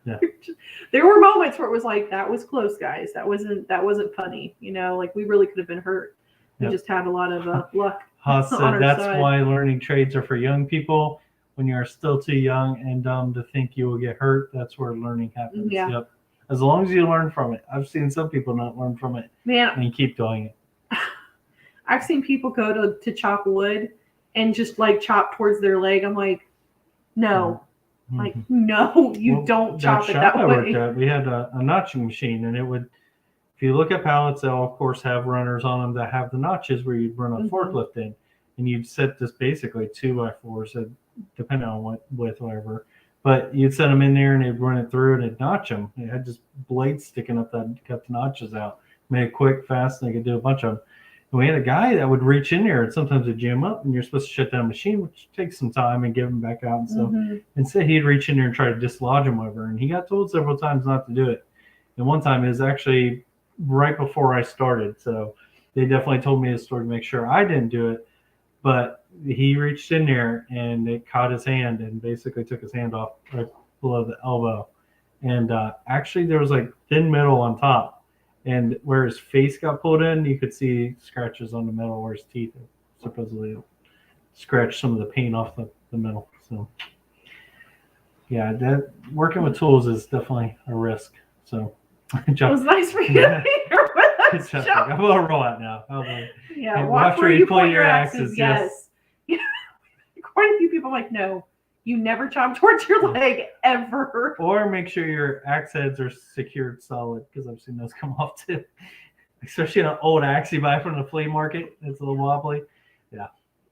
[SPEAKER 1] there were moments where it was like, that was close, guys. That wasn't funny. You know, like, we really could have been hurt. We just had a lot of luck.
[SPEAKER 2] Haas said that's why learning trades are for young people. When you are still too young and dumb to think you will get hurt, that's where learning happens. Yep. As long as you learn from it. I've seen some people not learn from it and keep doing it.
[SPEAKER 1] I've seen people go to chop wood and just like chop towards their leg. I'm like, no. Like, no, you don't chop it that way.
[SPEAKER 2] We had a notching machine, and it would, if you look at pallets, they'll of course have runners on them that have the notches where you'd run a forklift in, and you'd set this basically 2x4s, depending on what width, whatever. But you'd set them in there, and they'd run it through, and it'd notch them. It had just blades sticking up that cut the notches out. Made it quick, fast, and they could do a bunch of them. And we had a guy that would reach in there, and sometimes it'd jam up, and you're supposed to shut down the machine, which takes some time, and give them back out and stuff. Instead, he'd reach in there and try to dislodge them over, and he got told several times not to do it. And one time, it was actually right before I started, so they definitely told me this story to make sure I didn't do it. But he reached in there, and it caught his hand and basically took his hand off right below the elbow. And actually, there was like thin metal on top. And where his face got pulled in, you could see scratches on the metal where his teeth supposedly scratched some of the paint off the metal. So, yeah, that working with tools is definitely a risk. So,
[SPEAKER 1] it was nice for you to be here with us.
[SPEAKER 2] I'm going to roll out now.
[SPEAKER 1] Watch where you point your axes. Yes. Quite a few people are like, no. You never chop towards your leg ever.
[SPEAKER 2] Or make sure your axe heads are secured solid, because I've seen those come off too. Especially an old axe you buy from the flea market. It's a little wobbly. Yeah.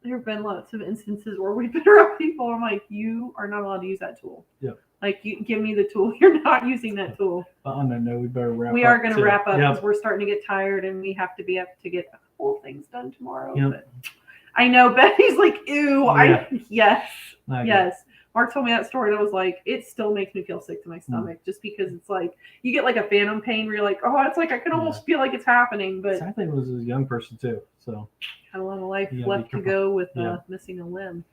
[SPEAKER 1] There have been lots of instances where we've been around people. I'm like, you are not allowed to use that tool.
[SPEAKER 2] Yeah.
[SPEAKER 1] Like, you give me the tool. You're not using that tool.
[SPEAKER 2] On that note, we better wrap up.
[SPEAKER 1] We are going to wrap up because we're starting to get tired and we have to be up to get whole things done tomorrow.
[SPEAKER 2] Yep.
[SPEAKER 1] But I know Betty's like, ew. Yes. Mark told me that story and I was like, it still makes me feel sick to my stomach just because it's like, you get like a phantom pain where you're like, oh, it's like, I can almost feel like it's happening. But
[SPEAKER 2] sadly, it was a young person too. So
[SPEAKER 1] had a lot of life left to go with missing a limb.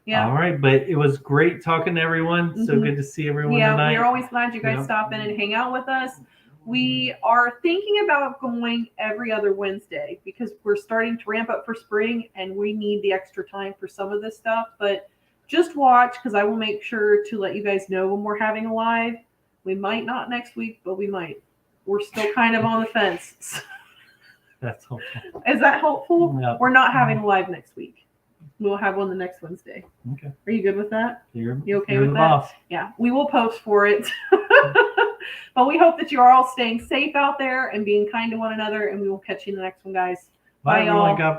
[SPEAKER 2] Yeah. All right. But it was great talking to everyone. So good to see everyone tonight.
[SPEAKER 1] We're always glad you guys stop in and hang out with us. We are thinking about going every other Wednesday because we're starting to ramp up for spring and we need the extra time for some of this stuff. But just watch because I will make sure to let you guys know when we're having a live. We might not next week, but we might. We're still kind of on the fence.
[SPEAKER 2] That's helpful.
[SPEAKER 1] Is that helpful?
[SPEAKER 2] Yeah.
[SPEAKER 1] We're not having a live next week. We'll have one the next Wednesday.
[SPEAKER 2] Okay.
[SPEAKER 1] Are you good with that?
[SPEAKER 2] You
[SPEAKER 1] okay
[SPEAKER 2] you're
[SPEAKER 1] with
[SPEAKER 2] the
[SPEAKER 1] that?
[SPEAKER 2] boss.
[SPEAKER 1] Yeah, we will post for it. But we hope that you are all staying safe out there and being kind to one another, and we will catch you in the next one, guys. Bye, y'all.
[SPEAKER 2] God bless.